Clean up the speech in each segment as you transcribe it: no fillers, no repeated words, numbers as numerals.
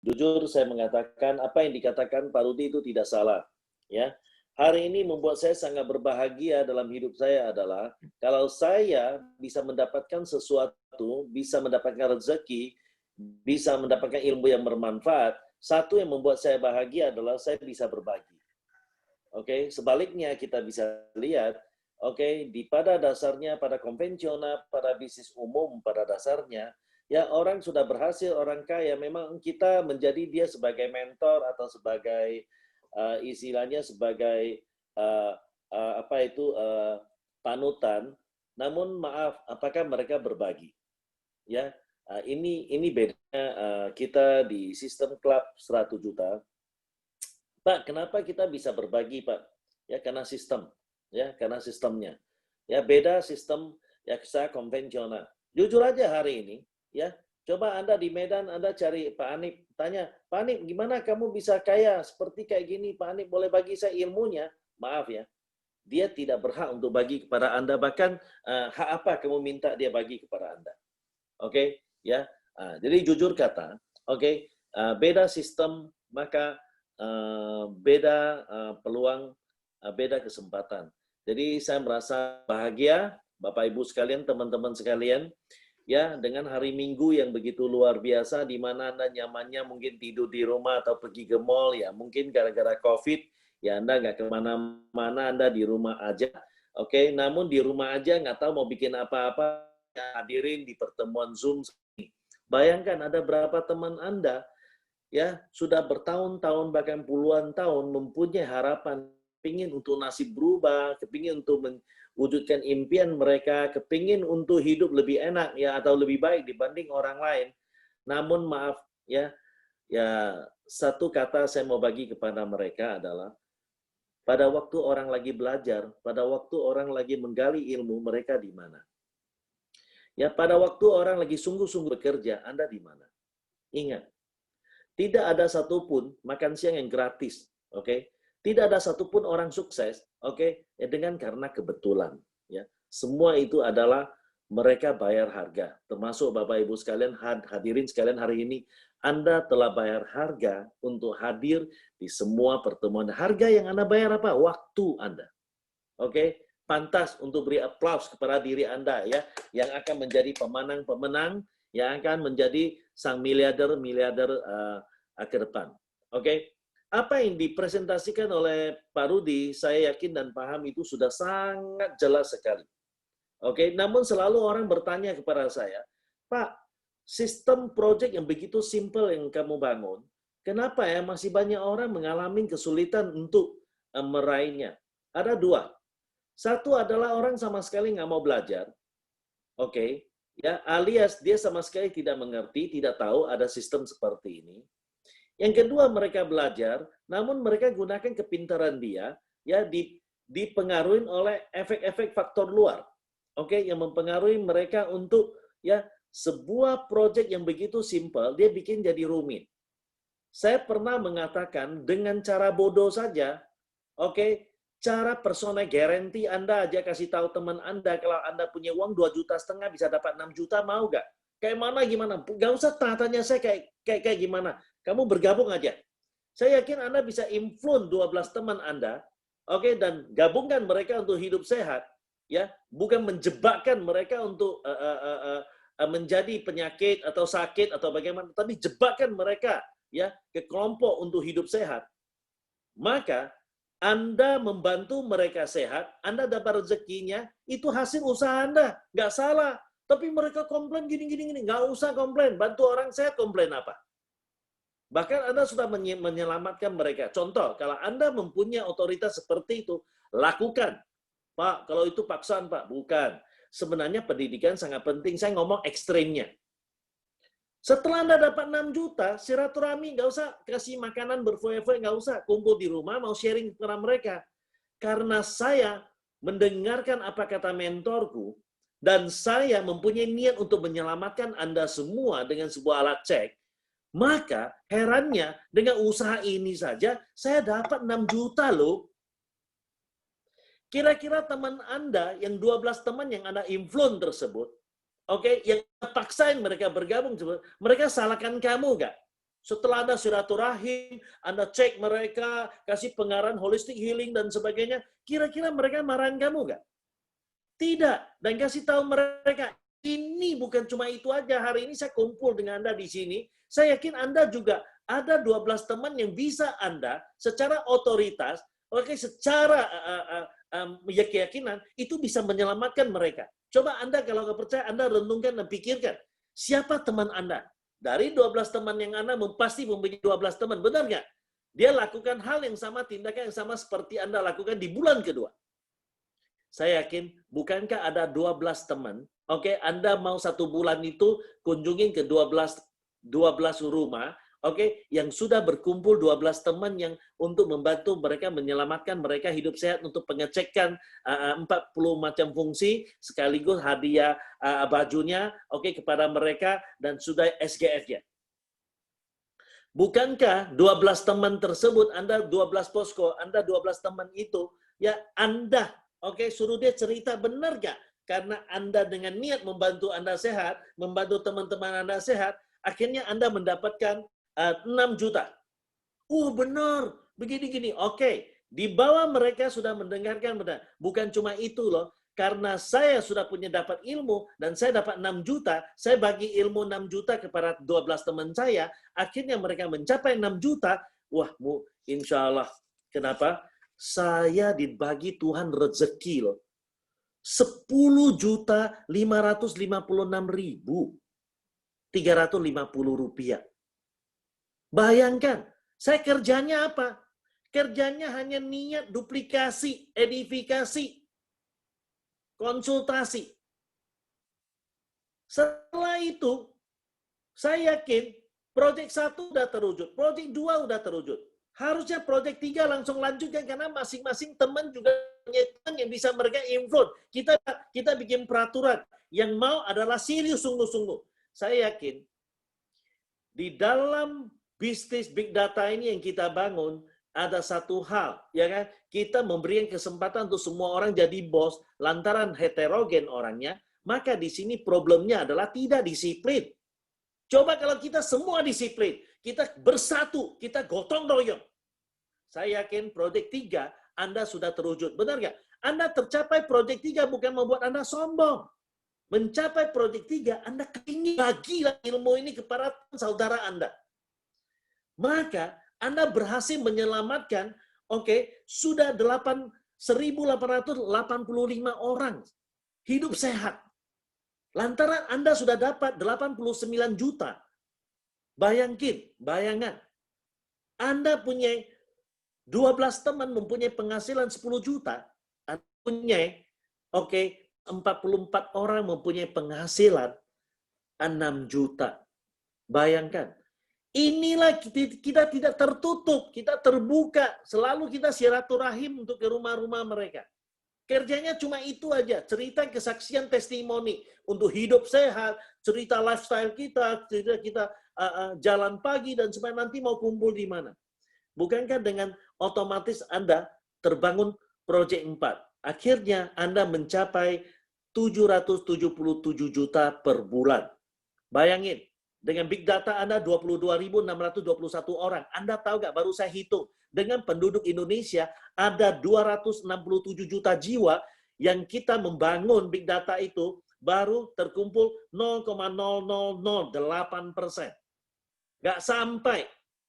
Jujur saya mengatakan apa yang dikatakan Pak Rudi itu tidak salah. Ya, hari ini membuat saya sangat berbahagia dalam hidup saya adalah kalau saya bisa mendapatkan sesuatu, bisa mendapatkan rezeki, bisa mendapatkan ilmu yang bermanfaat. Satu yang membuat saya bahagia adalah saya bisa berbagi. Oke, sebaliknya kita bisa lihat, oke, pada dasarnya, pada konvensional, pada bisnis umum, pada dasarnya, ya orang sudah berhasil, orang kaya, memang kita menjadi dia sebagai mentor atau sebagai istilahnya sebagai apa itu panutan. Namun maaf, apakah mereka berbagi? Ya, ini bedanya kita di sistem klub 100 juta. Pak, kenapa kita bisa berbagi, Pak? Ya, karena sistem. Ya, karena sistemnya. Ya, beda sistem ya saya konvensional. Jujur aja hari ini, ya, coba Anda di Medan, Anda cari Pak Anip, tanya, Pak Anip, gimana kamu bisa kaya seperti kayak gini? Pak Anip boleh bagi saya ilmunya? Maaf ya, dia tidak berhak untuk bagi kepada Anda, bahkan hak apa kamu minta dia bagi kepada Anda? Oke, ya. Jadi jujur kata, oke, beda sistem, maka beda peluang, beda kesempatan. Jadi saya merasa bahagia, Bapak Ibu sekalian, teman-teman sekalian, ya dengan hari Minggu yang begitu luar biasa, di mana Anda nyamannya mungkin tidur di rumah atau pergi ke mall, ya mungkin gara-gara COVID, ya Anda nggak kemana-mana, Anda di rumah aja. Oke, namun di rumah aja nggak tahu mau bikin apa-apa, hadirin di pertemuan Zoom. Bayangkan ada berapa teman Anda ya sudah bertahun-tahun bahkan puluhan tahun mempunyai harapan, kepingin untuk nasib berubah, kepingin untuk mewujudkan impian mereka, kepingin untuk hidup lebih enak ya atau lebih baik dibanding orang lain. Namun maaf ya, ya satu kata saya mau bagi kepada mereka adalah pada waktu orang lagi belajar, pada waktu orang lagi menggali ilmu, mereka di mana? Ya, pada waktu orang lagi sungguh-sungguh bekerja, Anda di mana? Ingat, tidak ada satupun makan siang yang gratis, oke? Tidak ada satupun orang sukses, oke? Ya, dengan karena kebetulan, ya. Semua itu adalah mereka bayar harga. Termasuk Bapak Ibu sekalian, hadirin sekalian hari ini, Anda telah bayar harga untuk hadir di semua pertemuan. Harga yang Anda bayar apa? Waktu Anda. Oke? Pantas untuk beri aplaus kepada diri Anda ya, yang akan menjadi pemenang-pemenang, yang akan menjadi sang miliarder-miliarder ke depan. Oke? Apa yang dipresentasikan oleh Pak Rudi, saya yakin dan paham itu sudah sangat jelas sekali. Oke, namun selalu orang bertanya kepada saya, Pak, sistem proyek yang begitu simpel yang kamu bangun, kenapa ya masih banyak orang mengalami kesulitan untuk meraihnya? Ada dua. Satu adalah orang sama sekali nggak mau belajar, oke, ya, alias dia sama sekali tidak mengerti, tidak tahu ada sistem seperti ini. Yang kedua, mereka belajar, namun mereka gunakan kepintaran dia, ya, dipengaruhi oleh efek-efek faktor luar, oke, yang mempengaruhi mereka untuk ya sebuah proyek yang begitu simpel dia bikin jadi rumit. Saya pernah mengatakan dengan cara bodoh saja, oke, cara personal guarantee Anda aja kasih tahu teman Anda kalau Anda punya uang 2,5 juta bisa dapat 6 juta, mau nggak? Kayak mana gimana? Nggak usah tanya saya kayak gimana. Kamu bergabung aja. Saya yakin Anda bisa influence 12 teman Anda, oke, dan gabungkan mereka untuk hidup sehat, ya, bukan menjebakkan mereka untuk menjadi penyakit atau sakit atau bagaimana, tapi jebakan mereka ya ke kelompok untuk hidup sehat. Maka Anda membantu mereka sehat, Anda dapat rezekinya, itu hasil usaha Anda. Nggak salah. Tapi mereka komplain gini. Nggak usah komplain. Bantu orang sehat, komplain apa? Bahkan Anda sudah menyelamatkan mereka. Contoh, kalau Anda mempunyai otoritas seperti itu, lakukan. Pak, kalau itu paksaan, Pak. Bukan. Sebenarnya pendidikan sangat penting. Saya ngomong ekstrimnya. Setelah Anda dapat 6 juta, silaturahmi, nggak usah kasih makanan berfoya-foya, nggak usah. Kumpul di rumah, mau sharing kepada mereka. Karena saya mendengarkan apa kata mentorku, dan saya mempunyai niat untuk menyelamatkan Anda semua dengan sebuah alat cek, maka herannya dengan usaha ini saja, saya dapat 6 juta loh. Kira-kira teman Anda, yang 12 teman yang Anda influence tersebut, oke, yang paksain mereka bergabung, mereka salahkan kamu nggak? Setelah Anda silaturahim, Anda cek mereka, kasih pengarahan holistic healing dan sebagainya, kira-kira mereka marahin kamu nggak? Tidak. Dan kasih tahu mereka, ini bukan cuma itu aja. Hari ini saya kumpul dengan Anda di sini. Saya yakin Anda juga ada 12 teman yang bisa Anda secara otoritas, oke, secara keyakinan, itu bisa menyelamatkan mereka. Coba Anda kalau nggak percaya, Anda renungkan dan pikirkan. Siapa teman Anda? Dari 12 teman yang Anda pasti mempunyai 12 teman, benar nggak? Dia lakukan hal yang sama, tindakan yang sama seperti Anda lakukan di bulan kedua. Saya yakin, bukankah ada 12 teman? Oke, Anda mau 1 bulan itu kunjungin ke 12 rumah, oke, yang sudah berkumpul 12 teman yang untuk membantu mereka menyelamatkan mereka hidup sehat untuk pengecekan 40 macam fungsi sekaligus hadiah bajunya, oke, kepada mereka dan sudah SGF-nya. Bukankah 12 teman tersebut, Anda 12 posko, Anda 12 teman itu, ya Anda, oke, suruh dia cerita benar gak? Karena Anda dengan niat membantu Anda sehat, membantu teman-teman Anda sehat, akhirnya Anda mendapatkan 6 juta. Benar, begini-gini. Oke, di bawah mereka sudah mendengarkan benar. Bukan cuma itu loh, karena saya sudah punya dapat ilmu dan saya dapat 6 juta, saya bagi ilmu 6 juta kepada 12 teman saya, akhirnya mereka mencapai 6 juta, wah, insya Allah. Kenapa? Saya dibagi Tuhan rezeki loh. 10.556.350 rupiah. Bayangkan, saya kerjanya apa? Kerjanya hanya niat duplikasi, edifikasi, konsultasi. Setelah itu, saya yakin proyek 1 udah terwujud, proyek 2 udah terwujud. Harusnya proyek 3 langsung lanjutkan karena masing-masing teman juga punya teman yang bisa mereka influence. Kita bikin peraturan. Yang mau adalah serius sungguh-sungguh. Saya yakin di dalam bisnis big data ini yang kita bangun ada satu hal, ya kan? Kita memberikan kesempatan untuk semua orang jadi bos lantaran heterogen orangnya, maka di sini problemnya adalah tidak disiplin. Coba kalau kita semua disiplin, kita bersatu, kita gotong royong. Saya yakin proyek 3 Anda sudah terwujud. Benar nggak? Anda tercapai proyek 3 bukan membuat Anda sombong. Mencapai proyek 3, Anda ingin bagilah ilmu ini kepada saudara Anda. Maka Anda berhasil menyelamatkan, sudah 1.885 orang hidup sehat. Lantaran Anda sudah dapat 89 juta. Bayangan. Anda punya 12 teman mempunyai penghasilan 10 juta. Anda punya, 44 orang mempunyai penghasilan 6 juta. Bayangkan. Inilah kita tidak tertutup, kita terbuka. Selalu kita silaturahim untuk ke rumah-rumah mereka. Kerjanya cuma itu aja, cerita kesaksian testimoni untuk hidup sehat, cerita lifestyle kita, cerita kita jalan pagi dan sebagainya, nanti mau kumpul di mana. Bukankah dengan otomatis Anda terbangun proyek 4? Akhirnya Anda mencapai 777 juta per bulan. Bayangin, dengan big data Anda 22.621 orang. Anda tahu nggak, baru saya hitung, dengan penduduk Indonesia ada 267 juta jiwa yang kita membangun big data itu baru terkumpul 0,0008%. Nggak sampai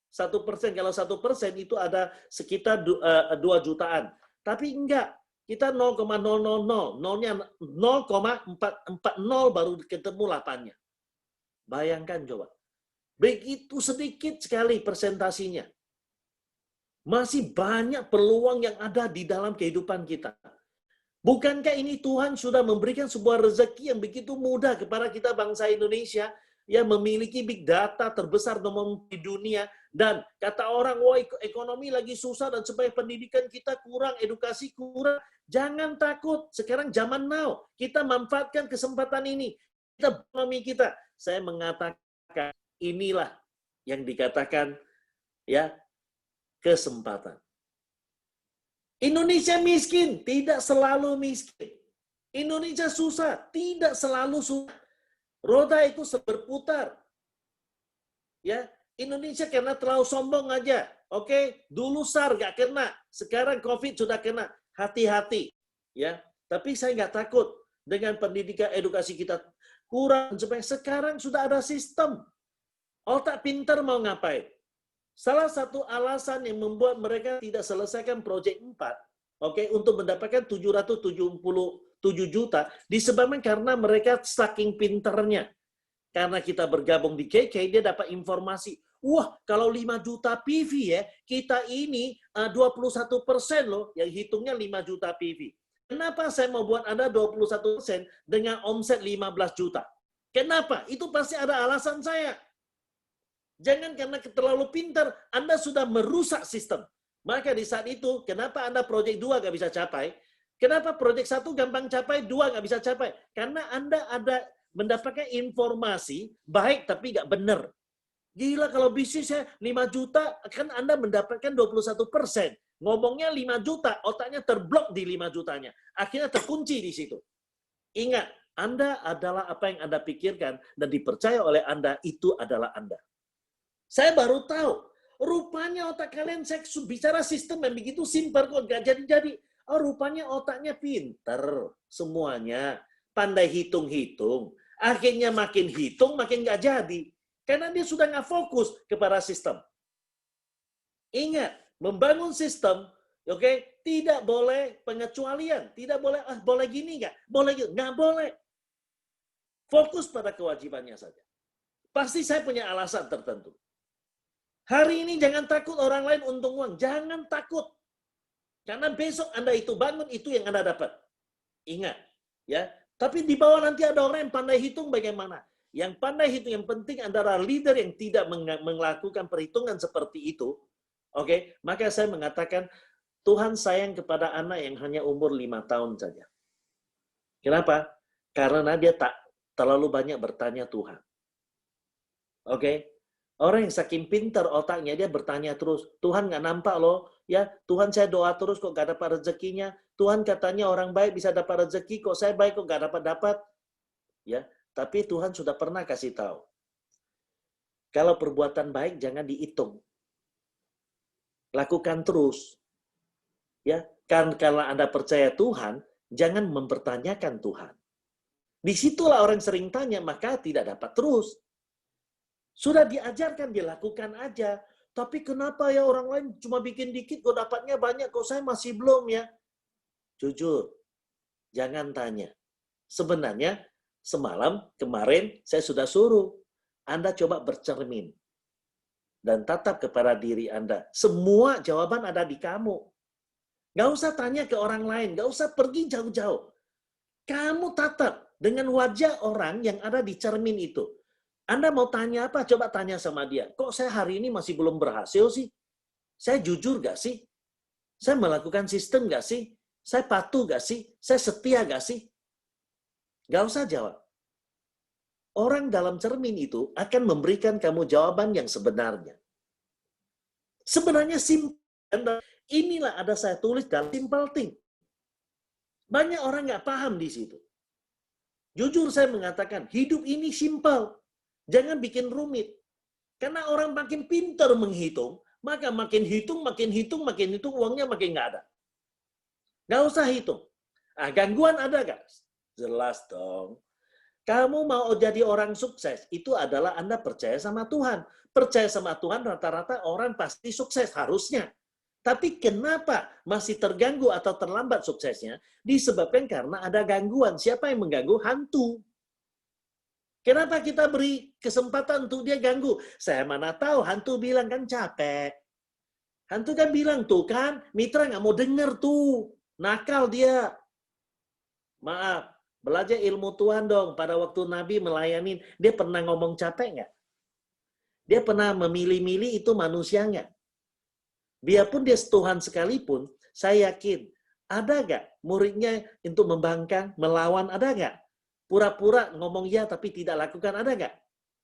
1%. Kalau 1% itu ada sekitar 2 jutaan. Tapi enggak. Kita 0,000. Nolnya 0,440 baru ketemu 8-nya. Bayangkan coba. Begitu sedikit sekali persentasinya. Masih banyak peluang yang ada di dalam kehidupan kita. Bukankah ini Tuhan sudah memberikan sebuah rezeki yang begitu mudah kepada kita bangsa Indonesia yang memiliki big data terbesar nomor di dunia, dan kata orang, wah ekonomi lagi susah dan supaya pendidikan kita kurang, edukasi kurang. Jangan takut, sekarang zaman now. Kita manfaatkan kesempatan ini. Kita ekonomi kita. Saya mengatakan inilah yang dikatakan ya kesempatan. Indonesia miskin, tidak selalu miskin. Indonesia susah, tidak selalu susah. Roda itu berputar. Ya, Indonesia karena terlalu sombong aja. Oke, dulu SARS nggak kena, sekarang COVID sudah kena. Hati-hati, ya. Tapi saya nggak takut dengan pendidikan edukasi kita kurang supaya sekarang sudah ada sistem. Otak pintar mau ngapain? Salah satu alasan yang membuat mereka tidak selesaikan proyek 4, oke, untuk mendapatkan 777 juta disebabkan karena mereka saking pinternya. Karena kita bergabung di KK, dia dapat informasi. Wah, kalau 5 juta PV ya, kita ini 21% loh, yang hitungnya 5 juta PV. Kenapa saya mau buat Anda 21% dengan omset 15 juta? Kenapa? Itu pasti ada alasan saya. Jangan karena terlalu pintar, Anda sudah merusak sistem. Maka di saat itu, kenapa Anda proyek 2 nggak bisa capai? Kenapa proyek 1 gampang capai, 2 nggak bisa capai? Karena Anda ada mendapatkan informasi baik tapi nggak benar. Gila kalau bisnisnya 5 juta, kan Anda mendapatkan 21%. Ngomongnya 5 juta, otaknya terblok di 5 jutanya. Akhirnya terkunci di situ. Ingat, Anda adalah apa yang Anda pikirkan dan dipercaya oleh Anda, itu adalah Anda. Saya baru tahu, rupanya otak kalian, saya bicara sistem yang begitu simpel kok nggak jadi-jadi. Oh, rupanya otaknya pinter semuanya, pandai hitung-hitung. Akhirnya makin hitung, makin nggak jadi. Karena dia sudah nggak fokus kepada sistem. Ingat, membangun sistem, oke, tidak boleh pengecualian. Tidak boleh, boleh gini nggak? Boleh gitu. Nggak boleh. Fokus pada kewajibannya saja. Pasti saya punya alasan tertentu. Hari ini jangan takut orang lain untung uang. Jangan takut. Karena besok Anda itu bangun, itu yang Anda dapat. Ingat. Ya. Tapi di bawah nanti ada orang yang pandai hitung bagaimana. Yang pandai hitung, yang penting adalah leader yang tidak melakukan perhitungan seperti itu. Oke, maka saya mengatakan, Tuhan sayang kepada anak yang hanya umur 5 tahun saja. Kenapa? Karena dia tak terlalu banyak bertanya Tuhan. Oke? Orang yang saking pintar otaknya, dia bertanya terus. Tuhan nggak nampak loh. Ya, Tuhan saya doa terus kok nggak dapat rezekinya. Tuhan katanya orang baik bisa dapat rezeki, kok saya baik kok nggak dapat-dapat. Ya, tapi Tuhan sudah pernah kasih tahu. Kalau perbuatan baik jangan dihitung. Lakukan terus. Ya, kan kalau Anda percaya Tuhan, jangan mempertanyakan Tuhan. Disitulah orang sering tanya, maka tidak dapat terus. Sudah diajarkan, dilakukan aja. Tapi kenapa ya orang lain cuma bikin dikit, kok dapatnya banyak, kok saya masih belum ya? Jujur, jangan tanya. Sebenarnya, semalam, kemarin, saya sudah suruh. Anda coba bercermin. Dan tatap kepada diri Anda. Semua jawaban ada di kamu. Nggak usah tanya ke orang lain, nggak usah pergi jauh-jauh. Kamu tatap dengan wajah orang yang ada di cermin itu. Anda mau tanya apa? Coba tanya sama dia. Kok saya hari ini masih belum berhasil sih? Saya jujur gak sih? Saya melakukan sistem gak sih? Saya patuh gak sih? Saya setia gak sih? Gak usah jawab. Orang dalam cermin itu akan memberikan kamu jawaban yang sebenarnya. Sebenarnya simpel. Inilah ada saya tulis dalam simple thing. Banyak orang gak paham di situ. Jujur saya mengatakan, hidup ini simpel. Jangan bikin rumit. Karena orang makin pintar menghitung, maka makin hitung, uangnya makin nggak ada. Nggak usah hitung. Nah, gangguan ada nggak? Jelas dong. Kamu mau jadi orang sukses, itu adalah Anda percaya sama Tuhan. Percaya sama Tuhan, rata-rata orang pasti sukses, harusnya. Tapi kenapa masih terganggu atau terlambat suksesnya? Disebabkan karena ada gangguan. Siapa yang mengganggu? Hantu. Kenapa kita beri kesempatan untuk dia ganggu? Saya mana tahu, hantu bilang kan capek. Hantu kan bilang tuh kan, mitra nggak mau denger tuh. Nakal dia. Maaf, belajar ilmu Tuhan dong. Pada waktu Nabi melayani, dia pernah ngomong capek nggak? Dia pernah memilih-milih itu manusia nggak? Biarpun dia Tuhan sekalipun, saya yakin, ada nggak muridnya untuk membangkang, melawan, ada nggak? Pura-pura ngomong ya tapi tidak lakukan, ada nggak?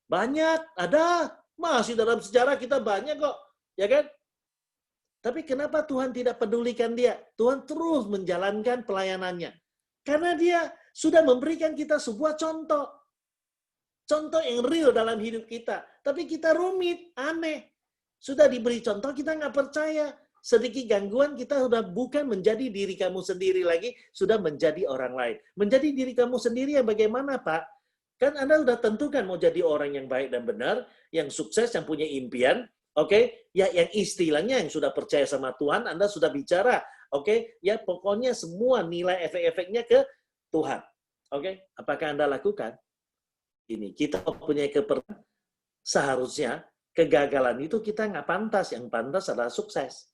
Banyak, ada. Masih dalam sejarah kita banyak kok. Ya kan? Tapi kenapa Tuhan tidak pedulikan dia? Tuhan terus menjalankan pelayanannya. Karena dia sudah memberikan kita sebuah contoh. Contoh yang real dalam hidup kita. Tapi kita rumit, aneh. Sudah diberi contoh, kita nggak percaya. Sedikit gangguan, kita sudah bukan menjadi diri kamu sendiri lagi, sudah menjadi orang lain. Menjadi diri kamu sendiri yang bagaimana, Pak? Kan Anda sudah tentukan mau jadi orang yang baik dan benar, yang sukses, yang punya impian, oke? Ya, yang istilahnya yang sudah percaya sama Tuhan, Anda sudah bicara, oke? Ya, pokoknya semua nilai efek-efeknya ke Tuhan. Oke? Apakah Anda lakukan? Ini kita punya kepercayaan, seharusnya kegagalan itu kita nggak pantas, yang pantas adalah sukses.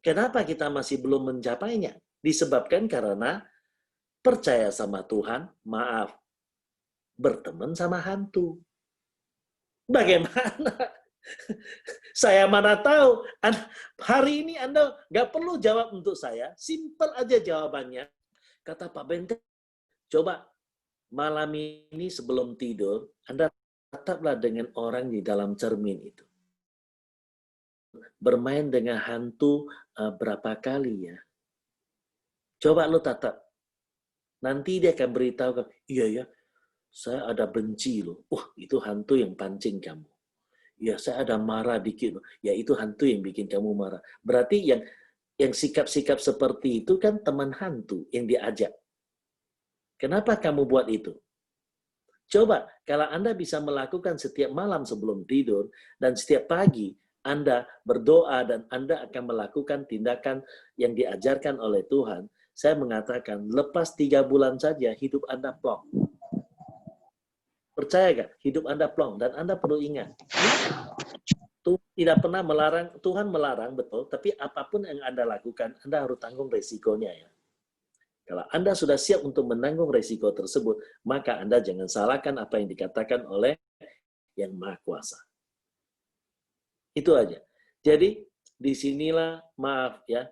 Kenapa kita masih belum mencapainya? Disebabkan karena percaya sama Tuhan, maaf, berteman sama hantu. Bagaimana? Saya mana tahu. Hari ini Anda nggak perlu jawab untuk saya, simpel aja jawabannya. Kata Pak Bente, coba malam ini sebelum tidur, Anda tataplah dengan orang di dalam cermin itu. Bermain dengan hantu berapa kali ya? Coba lo tatap. Nanti dia akan beritahu, iya ya, saya ada benci loh. Itu hantu yang pancing kamu. Ya, saya ada marah dikit loh. Ya, itu hantu yang bikin kamu marah. Berarti yang sikap-sikap seperti itu kan teman hantu yang diajak. Kenapa kamu buat itu? Coba, kalau Anda bisa melakukan setiap malam sebelum tidur, dan setiap pagi Anda berdoa dan Anda akan melakukan tindakan yang diajarkan oleh Tuhan, saya mengatakan, lepas 3 bulan saja hidup Anda plong. Percaya gak? Hidup Anda plong. Dan Anda perlu ingat, Tuhan tidak pernah melarang, Tuhan melarang, betul, tapi apapun yang Anda lakukan, Anda harus tanggung resikonya ya. Kalau Anda sudah siap untuk menanggung resiko tersebut, maka Anda jangan salahkan apa yang dikatakan oleh Yang Maha Kuasa. Itu aja. Jadi, disinilah, maaf ya,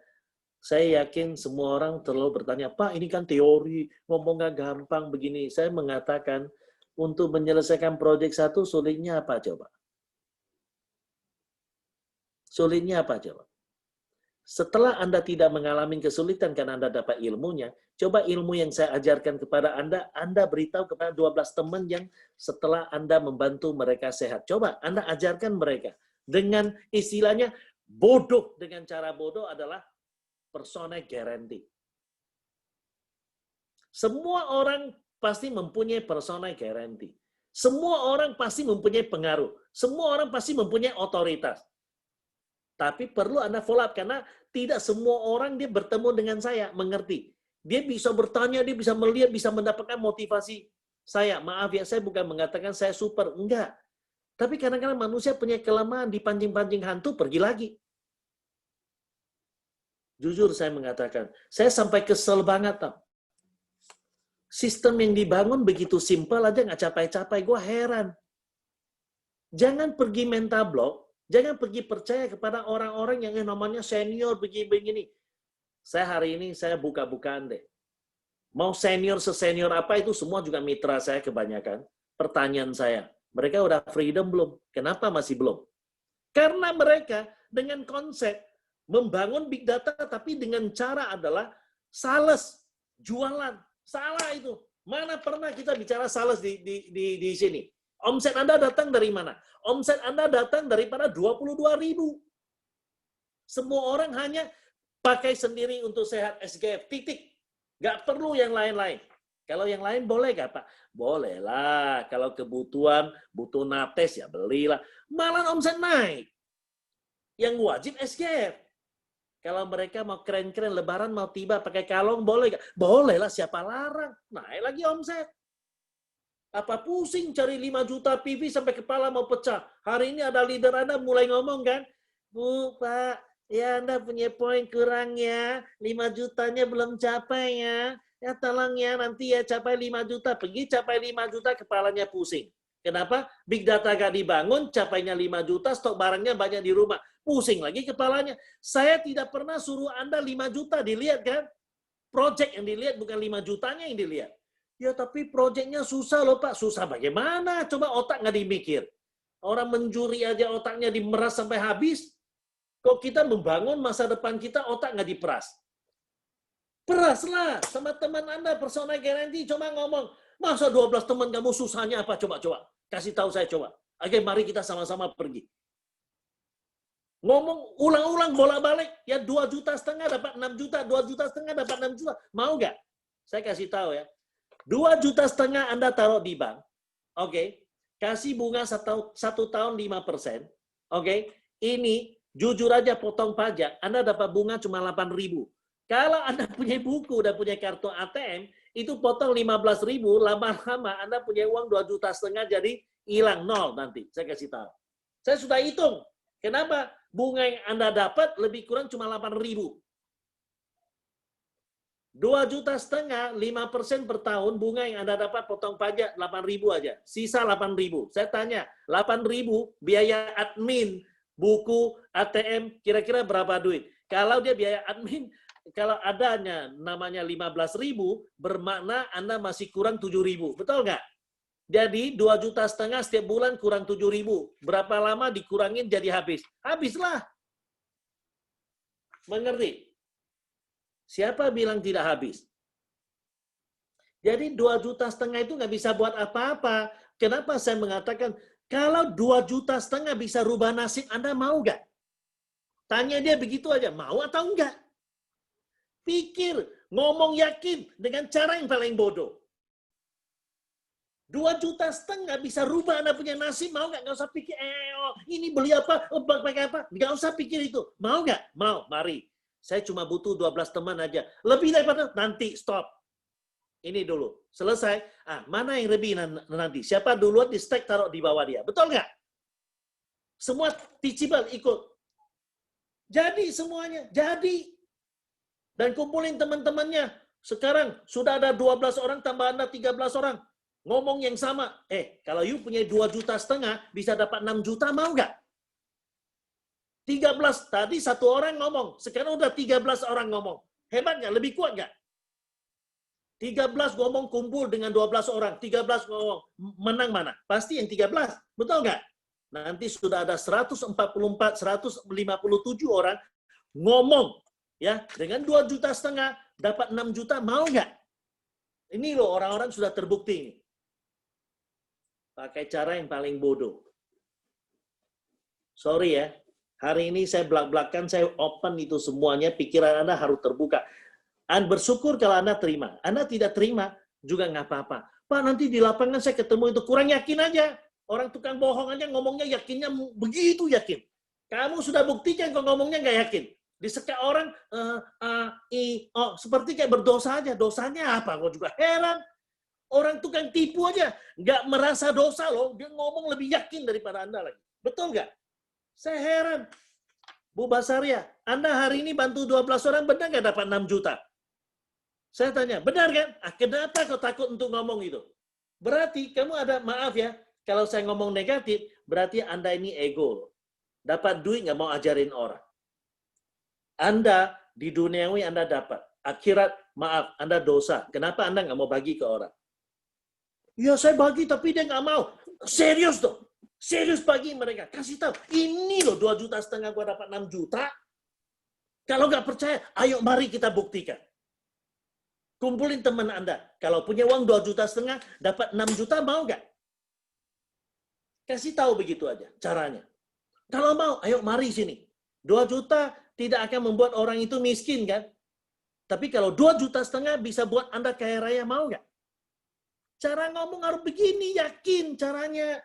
saya yakin semua orang terlalu bertanya, Pak, ini kan teori, ngomongnya gampang begini. Saya mengatakan, untuk menyelesaikan proyek satu, sulitnya apa coba? Sulitnya apa coba? Setelah Anda tidak mengalami kesulitan karena Anda dapat ilmunya, coba ilmu yang saya ajarkan kepada Anda beritahu kepada 12 teman yang setelah Anda membantu mereka sehat. Coba Anda ajarkan mereka. Dengan istilahnya, bodoh dengan cara bodoh adalah persona guarantee. Semua orang pasti mempunyai persona guarantee. Semua orang pasti mempunyai pengaruh. Semua orang pasti mempunyai otoritas. Tapi perlu Anda follow up, karena tidak semua orang dia bertemu dengan saya, mengerti. Dia bisa bertanya, dia bisa melihat, bisa mendapatkan motivasi saya. Maaf ya, saya bukan mengatakan saya super. Enggak. Tapi kadang-kadang manusia punya kelemahan, dipancing-pancing hantu, pergi lagi. Jujur saya mengatakan, saya sampai kesel banget. Sistem yang dibangun begitu simpel aja nggak capai-capai. Gue heran. Jangan pergi mental block, jangan pergi percaya kepada orang-orang yang namanya senior begini-begini. Saya hari ini, saya buka-bukaan deh. Mau senior sesenior apa itu semua juga mitra saya kebanyakan. Pertanyaan saya, mereka udah freedom belum? Kenapa masih belum? Karena mereka dengan konsep membangun big data tapi dengan cara adalah sales, jualan. Salah itu. Mana pernah kita bicara sales di sini? Omset Anda datang dari mana? Omset Anda datang daripada 22.000. Semua orang hanya pakai sendiri untuk sehat SGF, titik. Nggak perlu yang lain-lain. Kalau yang lain boleh nggak, Pak? Boleh lah. Kalau kebutuhan, butuh nates, ya belilah. Malah omset naik. Yang wajib SGF. Kalau mereka mau keren-keren, lebaran mau tiba pakai kalung, boleh nggak? Boleh lah, siapa larang. Naik lagi omset. Apa pusing cari 5 juta PV sampai kepala mau pecah. Hari ini ada leader Anda mulai ngomong kan, Bu, Pak, ya Anda punya poin kurang ya, 5 jutanya belum capai ya. Ya tolong ya, nanti ya capai 5 juta. Pergi capai 5 juta, kepalanya pusing. Kenapa? Big data gak dibangun, capainya 5 juta, stok barangnya banyak di rumah. Pusing lagi kepalanya. Saya tidak pernah suruh Anda 5 juta, dilihat kan? Project yang dilihat, bukan 5 jutanya yang dilihat. Ya tapi proyeknya susah loh Pak. Susah bagaimana? Coba otak nggak dimikir. Orang mencuri aja otaknya dimeras sampai habis. Kok kita membangun masa depan kita, otak nggak diperas? Peraslah sama teman Anda, persona guarantee. Coba ngomong, Masa 12 teman kamu susahnya apa? Coba. Kasih tahu saya coba. Oke, mari kita sama-sama pergi. Ngomong ulang-ulang bolak-balik, ya 2,5 juta dapat 6 juta, 2,5 juta dapat 6 juta. Mau nggak? Saya kasih tahu ya. 2,5 juta Anda taruh di bank, oke? Kasih bunga 1 tahun 5%, oke? Ini jujur aja potong pajak, Anda dapat bunga cuma 8.000. Kalau Anda punya buku dan punya kartu ATM, itu potong 15.000, lama-lama Anda punya uang 2,5 juta jadi hilang nol nanti. Saya kasih tahu. Saya sudah hitung. Kenapa? Bunga yang Anda dapat lebih kurang cuma 8.000. 2,5 juta, 5% per tahun, bunga yang Anda dapat potong pajak 8.000 aja. Sisa 8.000. Saya tanya, 8.000 biaya admin, buku, ATM, kira-kira berapa duit? Kalau dia biaya admin, kalau adanya namanya 15.000, bermakna Anda masih kurang 7.000. Betul nggak? Jadi 2,5 juta setiap bulan kurang 7.000. Berapa lama dikurangin jadi habis? Habislah. Mengerti? Siapa bilang tidak habis? Jadi 2,5 juta itu nggak bisa buat apa-apa. Kenapa saya mengatakan kalau 2,5 juta bisa rubah nasib Anda, mau nggak? Tanya dia begitu aja, mau atau enggak? Pikir, ngomong yakin dengan cara yang paling bodoh. 2,5 juta bisa rubah Anda punya nasib, mau nggak? Nggak usah pikir, ini beli apa, pakai apa. Nggak usah pikir itu. Mau nggak? Mau, mari. Saya cuma butuh 12 teman aja. Lebih daripada, nanti, stop. Ini dulu. Selesai. Mana yang lebih nanti? Siapa duluan di stack, taruh di bawah dia. Betul nggak? Semua teachable, ikut. Jadi semuanya. Jadi. Dan kumpulin teman-temannya. Sekarang sudah ada 12 orang, tambah Anda 13 orang. Ngomong yang sama. Kalau you punya 2,5 juta, bisa dapat 6 juta, mau nggak? 13. Tadi satu orang ngomong. Sekarang udah 13 orang ngomong. Hebat nggak? Lebih kuat nggak? 13 ngomong kumpul dengan 12 orang. 13 ngomong. Menang mana? Pasti yang 13. Betul nggak? Nanti sudah ada 144, 157 orang ngomong. Ya, dengan 2,5 juta dapat 6 juta, mau nggak? Ini loh orang-orang sudah terbukti. Pakai cara yang paling bodoh. Sorry ya, hari ini saya belak-belakan, saya open itu semuanya, pikiran Anda harus terbuka. Anda bersyukur kalau Anda terima. Anda tidak terima, juga nggak apa-apa. Pak, nanti di lapangan saya ketemu itu, kurang yakin aja. Orang tukang bohong aja ngomongnya yakinnya begitu yakin. Kamu sudah buktikan kok ngomongnya nggak yakin. Disekak orang, seperti kayak berdosa aja. Dosanya apa? Gue juga heran. Orang tukang tipu aja nggak merasa dosa loh. Dia ngomong lebih yakin daripada Anda lagi. Betul nggak? Saya heran. Bu Basaria, Anda hari ini bantu 12 orang, benar nggak dapat 6 juta? Saya tanya, benar kan? Kenapa kau takut untuk ngomong itu? Berarti kamu ada, maaf ya, kalau saya ngomong negatif, berarti Anda ini ego. Dapat duit nggak mau ajarin orang. Anda di duniawi Anda dapat. Akhirat, maaf, Anda dosa. Kenapa Anda nggak mau bagi ke orang? Ya saya bagi, tapi dia nggak mau. Serius dong. Serius bagi mereka. Kasih tahu. Ini loh 2,5 juta gua dapat 6 juta. Kalau nggak percaya, ayo mari kita buktikan. Kumpulin teman Anda. Kalau punya uang 2,5 juta dapat 6 juta, mau nggak? Kasih tahu begitu aja caranya. Kalau mau, ayo mari sini. 2 juta tidak akan membuat orang itu miskin kan? Tapi kalau 2,5 juta bisa buat Anda kaya raya, mau nggak? Cara ngomong harus begini, yakin caranya.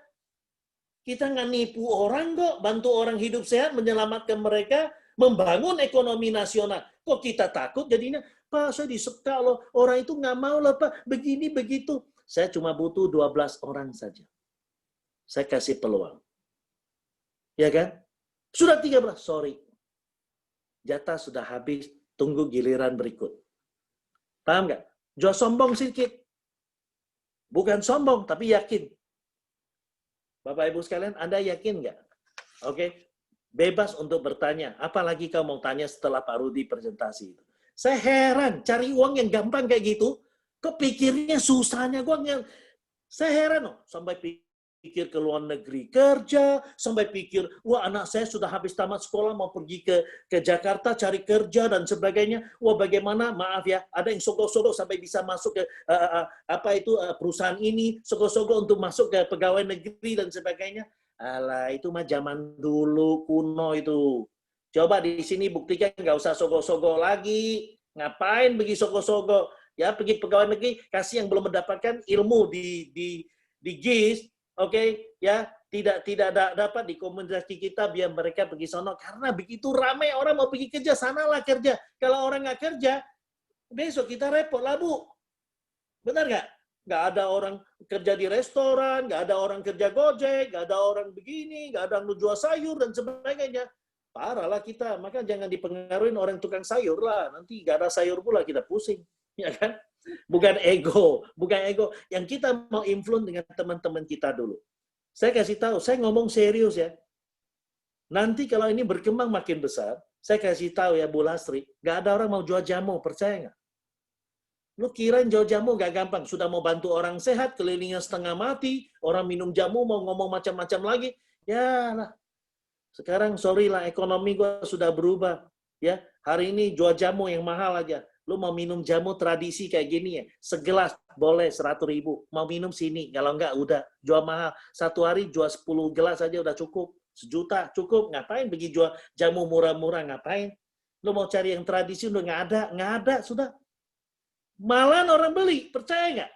Kita nggak nipu orang kok, bantu orang hidup sehat, menyelamatkan mereka, membangun ekonomi nasional. Kok kita takut jadinya, Pak, saya disekak loh, orang itu nggak mau lah Pak, begini, begitu. Saya cuma butuh 12 orang saja. Saya kasih peluang. Ya kan? Sudah 13, sorry. Jatah sudah habis, tunggu giliran berikut. Paham nggak? Jual sombong sedikit. Bukan sombong, tapi yakin. Bapak Ibu sekalian, Anda yakin nggak? Oke, bebas untuk bertanya. Apalagi kau mau tanya setelah Pak Rudi presentasi itu. Saya heran, cari uang yang gampang kayak gitu, kok pikirnya susahnya. Saya heran loh, sampai pikir ke luar negeri kerja, sampai pikir, wah anak saya sudah habis tamat sekolah mau pergi ke Jakarta cari kerja dan sebagainya. Wah bagaimana, maaf ya, ada yang sogok-sogok sampai bisa masuk ke perusahaan ini, sogok-sogok untuk masuk ke pegawai negeri dan sebagainya. Alah, itu mah zaman dulu kuno itu. Coba di sini buktikan nggak usah sogok-sogok lagi. Ngapain pergi sogok-sogok? Ya pergi pegawai negeri, kasih yang belum mendapatkan ilmu di GIS, oke, ya tidak dapat di komunikasi kita biar mereka pergi sono karena begitu ramai orang mau pergi kerja, sanalah kerja. Kalau orang nggak kerja, besok kita repot lah Bu. Benar nggak? Nggak ada orang kerja di restoran, nggak ada orang kerja Gojek, nggak ada orang begini, nggak ada yang jual sayur dan sebagainya. Parah lah kita, maka jangan dipengaruhi orang tukang sayur lah. Nanti nggak ada sayur pula kita pusing, ya kan? Bukan ego, bukan ego. Yang kita mau influence dengan teman-teman kita dulu. Saya kasih tahu, saya ngomong serius ya. Nanti kalau ini berkembang makin besar, saya kasih tahu ya Bu Lastri, nggak ada orang mau jual jamu, percaya nggak? Lu kirain jual jamu nggak gampang, sudah mau bantu orang sehat, kelilingnya setengah mati, orang minum jamu mau ngomong macam-macam lagi, ya lah. Sekarang sorry lah, ekonomi gua sudah berubah. Ya, hari ini jual jamu yang mahal aja. Lu mau minum jamu tradisi kayak gini ya, segelas boleh 100.000. Mau minum sini, kalau enggak udah jual mahal. Satu hari jual 10 gelas aja udah cukup. 1 juta cukup. Ngapain pergi jual jamu murah-murah, ngapain? Lu mau cari yang tradisi udah nggak ada sudah. Malah orang beli, percaya nggak?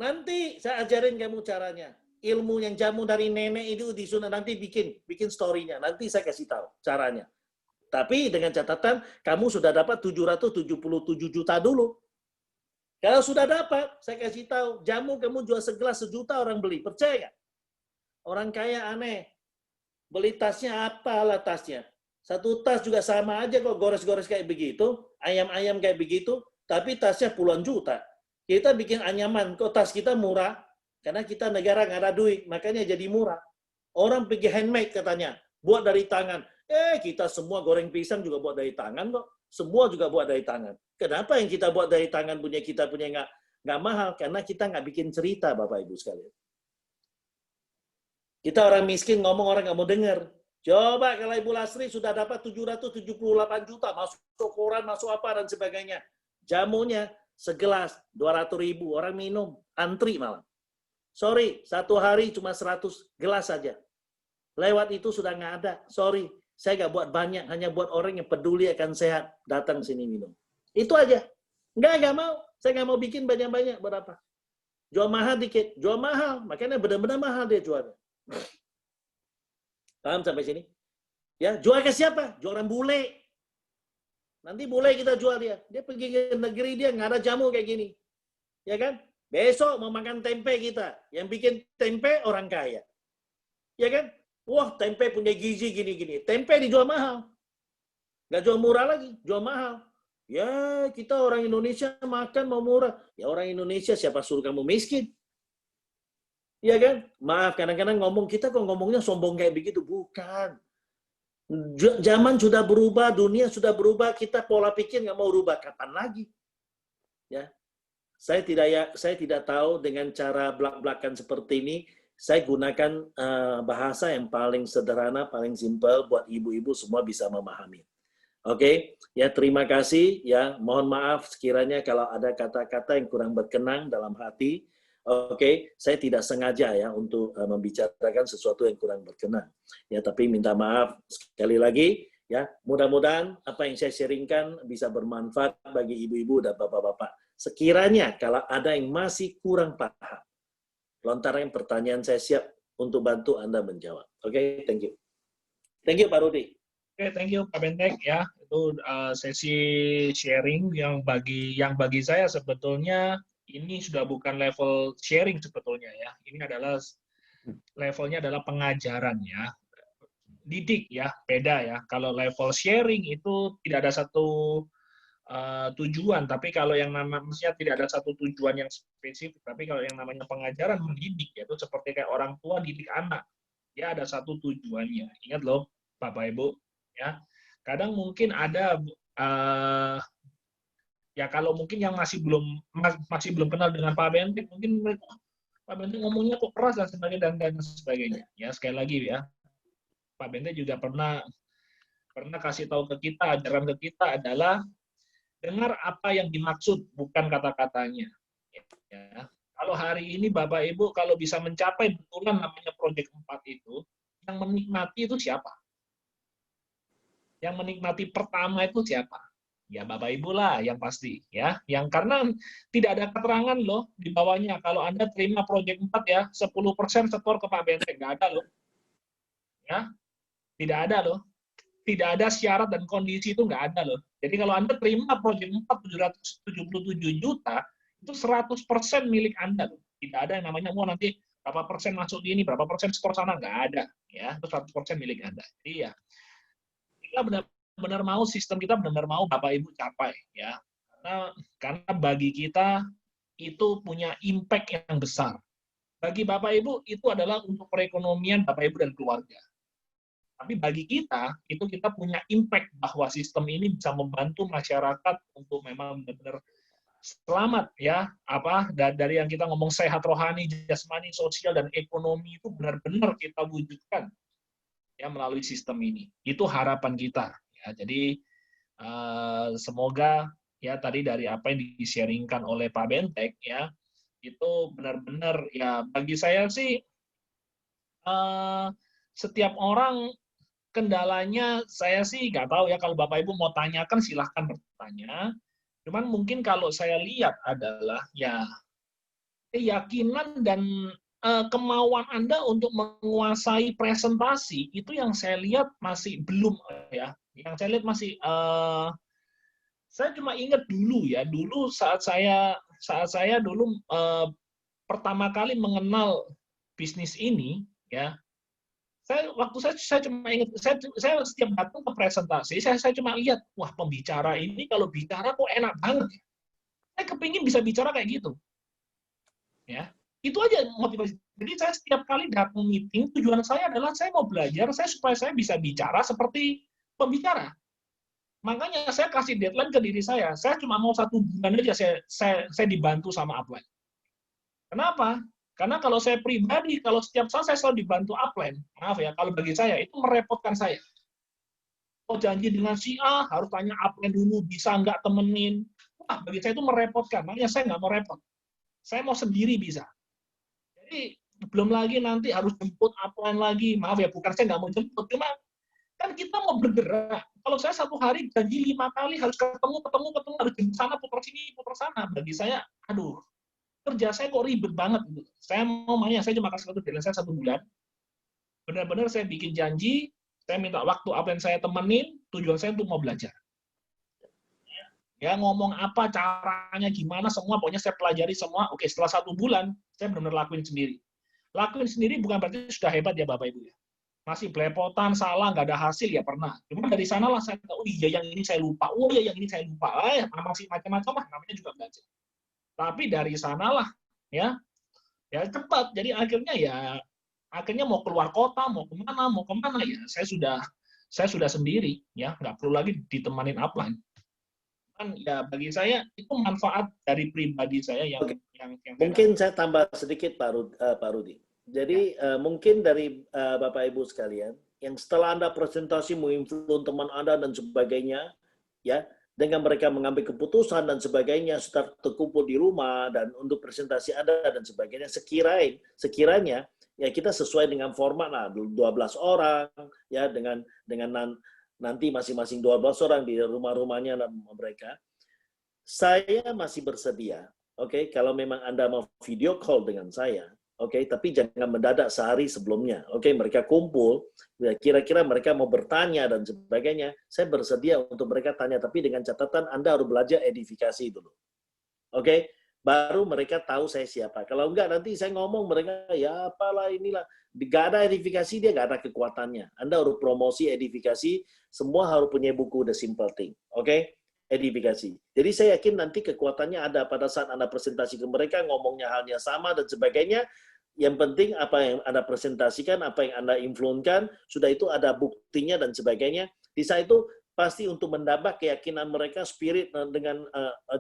Nanti saya ajarin kamu caranya. Ilmu yang jamu dari nenek itu disunat, nanti bikin story-nya. Nanti saya kasih tahu caranya. Tapi dengan catatan, kamu sudah dapat 777 juta dulu. Kalau sudah dapat, saya kasih tahu, jamu kamu jual segelas 1 juta orang beli. Percaya nggak? Orang kaya aneh. Beli tasnya apalah tasnya. 1 tas juga sama aja kok, gores-gores kayak begitu, ayam-ayam kayak begitu, tapi tasnya puluhan juta. Kita bikin anyaman, kok tas kita murah? Karena kita negara nggak ada duit, makanya jadi murah. Orang pergi handmade katanya, buat dari tangan. Kita semua goreng pisang juga buat dari tangan kok. Semua juga buat dari tangan. Kenapa yang kita buat dari tangan punya kita punya nggak mahal? Karena kita nggak bikin cerita, Bapak Ibu sekalian. Kita orang miskin ngomong orang nggak mau dengar. Coba kalau Ibu Lastri sudah dapat 778 juta, masuk koran, masuk apa dan sebagainya. Jamunya segelas 200.000 orang minum, antri malam. Sorry, 1 hari cuma 100 gelas saja. Lewat itu sudah nggak ada. Sorry, saya nggak buat banyak, hanya buat orang yang peduli akan sehat. Datang sini minum. Itu aja. Nggak mau. Saya nggak mau bikin banyak-banyak. Berapa? Jual mahal dikit. Jual mahal. Makanya benar-benar mahal dia jualnya. Paham sampai sini? Ya, jual ke siapa? Jual orang bule. Nanti bule kita jual dia. Dia pergi ke negeri dia, nggak ada jamu kayak gini. Ya kan? Besok mau makan tempe kita. Yang bikin tempe orang kaya. Ya kan? Wah, tempe punya gizi gini-gini. Tempe dijual mahal. Nggak jual murah lagi, jual mahal. Ya, kita orang Indonesia makan mau murah. Ya, orang Indonesia siapa suruh kamu miskin? Ya kan? Maaf, kadang-kadang kita kok ngomongnya sombong kayak begitu. Bukan. Zaman sudah berubah, dunia sudah berubah, kita pola pikir nggak mau rubah. Kapan lagi? Ya, saya tidak tahu dengan cara belak-belakan seperti ini. Saya gunakan bahasa yang paling sederhana, paling simpel buat ibu-ibu semua bisa memahami. Oke, ya terima kasih. Ya, mohon maaf sekiranya kalau ada kata-kata yang kurang berkenan dalam hati. Oke, saya tidak sengaja ya untuk membicarakan sesuatu yang kurang berkenan. Ya, tapi minta maaf sekali lagi. Ya, mudah-mudahan apa yang saya sharingkan bisa bermanfaat bagi ibu-ibu dan bapak-bapak. Sekiranya kalau ada yang masih kurang paham, lontarkan pertanyaan, saya siap untuk bantu Anda menjawab. Oke, thank you. Thank you, Pak Rudi. Oke, thank you Pak Bentek ya. Itu sesi sharing yang bagi saya sebetulnya ini sudah bukan level sharing sebetulnya ya. Ini adalah levelnya adalah pengajaran ya. Didik ya, beda ya. Kalau level sharing itu tidak ada satu tujuan, tapi kalau yang namanya tidak ada satu tujuan yang spesifik, tapi kalau yang namanya pengajaran mendidik yaitu seperti kayak orang tua didik anak, ya ada satu tujuannya. Ingat loh Bapak Ibu ya, kadang mungkin ada ya kalau mungkin yang masih belum kenal dengan Pak Bentik, mungkin Pak Bente ngomongnya kok keras dan sebagainya dan sebagainya. Ya sekali lagi ya, Pak Bente juga pernah kasih tahu ke kita, ajaran ke kita adalah dengar apa yang dimaksud, bukan kata-katanya. Ya. Kalau hari ini Bapak Ibu kalau bisa mencapai betulan namanya proyek 4 itu, yang menikmati itu siapa? Yang menikmati pertama itu siapa? Ya Bapak Ibu lah yang pasti ya. Yang karena tidak ada keterangan loh di bawahnya kalau Anda terima proyek 4 ya, 10% setor ke Pak Benteng, nggak ada loh. Ya, tidak ada loh. Tidak ada syarat dan kondisi itu nggak ada loh. Jadi kalau Anda terima proyek 4 777 juta, itu 100% milik Anda loh. Tidak ada yang namanya mau nanti berapa persen masuk di ini, berapa persen skor sana, nggak ada. Ya, itu 100% milik Anda. Jadi ya, kita benar-benar mau sistem kita benar-benar mau Bapak Ibu capai ya. Karena bagi kita itu punya impact yang besar. Bagi Bapak Ibu itu adalah untuk perekonomian Bapak Ibu dan keluarga. Tapi bagi kita, itu kita punya impact bahwa sistem ini bisa membantu masyarakat untuk memang benar-benar selamat ya, dari yang kita ngomong sehat rohani, jasmani, sosial dan ekonomi itu benar-benar kita wujudkan ya melalui sistem ini. Itu harapan kita ya. Jadi semoga ya tadi dari apa yang di-sharingkan oleh Pak Bentek ya, itu benar-benar ya bagi saya sih setiap orang kendalanya saya sih nggak tahu ya, kalau Bapak Ibu mau tanyakan silahkan bertanya. Cuman mungkin kalau saya lihat adalah ya keyakinan dan kemauan Anda untuk menguasai presentasi itu yang saya lihat masih belum ya. Yang saya lihat masih saya cuma ingat dulu ya, dulu saat saya dulu pertama kali mengenal bisnis ini ya, saya cuma ingat, saya setiap datang ke presentasi, saya cuma lihat, wah pembicara ini kalau bicara kok enak banget. Saya kepingin bisa bicara kayak gitu. Ya, itu aja motivasi. Jadi saya setiap kali datang meeting, tujuan saya adalah saya mau belajar, supaya saya bisa bicara seperti pembicara. Makanya saya kasih deadline ke diri saya cuma mau 1 bulan aja saya dibantu sama upline. Kenapa? Karena kalau saya pribadi, kalau setiap saat saya selalu dibantu upline, maaf ya, kalau bagi saya itu merepotkan saya. Oh janji dengan si A, harus tanya upline dulu, bisa nggak temenin. Wah, bagi saya itu merepotkan, makanya saya nggak mau repot. Saya mau sendiri bisa. Jadi belum lagi nanti harus jemput upline lagi. Maaf ya, bukan saya nggak mau jemput, cuma kan kita mau bergerak. Kalau saya 1 hari janji 5 kali harus ketemu, harus jemput sana, putar sini, putar sana. Bagi saya, aduh, kerja saya kok ribet banget gitu. Saya saya cuma kasih waktu deadline saya 1 bulan. Benar-benar saya bikin janji, saya minta waktu apa yang saya temenin, tujuan saya untuk mau belajar. Ya ngomong apa, caranya gimana, semua pokoknya saya pelajari semua. Oke, setelah 1 bulan, saya benar-benar lakuin sendiri. Lakuin sendiri bukan berarti sudah hebat ya Bapak Ibu ya. Masih belepotan, salah, nggak ada hasil ya pernah. Cuma dari sanalah saya tahu, oh iya yang ini saya lupa, oh iya yang ini saya lupa. Masih macam-macam lah, namanya juga belajar. Tapi dari sanalah ya cepat. Jadi akhirnya mau keluar kota, mau kemana ya saya sudah sendiri ya, nggak perlu lagi ditemanin upline. Kan ya bagi saya itu manfaat dari pribadi saya yang mungkin saya tambah sedikit Pak Rudi. Jadi mungkin dari Bapak Ibu sekalian yang setelah Anda presentasi menginfluence teman Anda dan sebagainya ya, dengan mereka mengambil keputusan dan sebagainya, start terkumpul di rumah dan untuk presentasi Anda dan sebagainya, sekiranya ya kita sesuai dengan format lah, 12 orang ya, dengan nanti masing-masing 12 orang di rumah-rumahnya mereka. Saya masih bersedia, oke, kalau memang Anda mau video call dengan saya, oke, tapi jangan mendadak sehari sebelumnya. Oke, mereka kumpul, kira-kira mereka mau bertanya dan sebagainya, saya bersedia untuk mereka tanya, tapi dengan catatan Anda harus belajar edifikasi dulu. Oke, baru mereka tahu saya siapa. Kalau enggak, nanti saya ngomong, mereka, ya apalah inilah. Nggak ada edifikasi, dia nggak ada kekuatannya. Anda harus promosi edifikasi, semua harus punya buku The Simple Thing. Oke? Edifikasi. Jadi saya yakin nanti kekuatannya ada pada saat Anda presentasi ke mereka, ngomongnya halnya sama dan sebagainya. Yang penting apa yang Anda presentasikan, apa yang Anda influenkan, sudah itu ada buktinya dan sebagainya. Di saat itu pasti untuk menambah keyakinan mereka, spirit dengan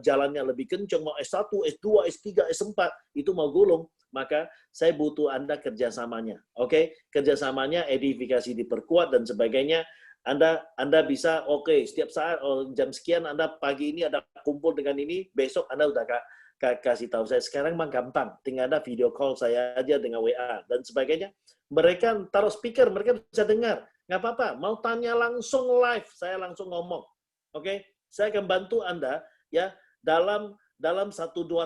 jalannya lebih kencang, mau S1, S2, S3, S4, itu mau gulung. maka saya butuh Anda kerjasamanya. Oke, kerjasamanya, edifikasi diperkuat dan sebagainya. Anda bisa, oke, setiap saat, jam sekian Anda pagi ini ada kumpul dengan ini, besok Anda udah kasih tahu saya. Sekarang mah gampang, tinggal ada video call saya aja dengan WA dan sebagainya. Mereka taruh speaker, mereka bisa dengar. Nggak apa-apa, mau tanya langsung live, saya langsung ngomong. Oke, saya akan bantu Anda ya dalam 1-2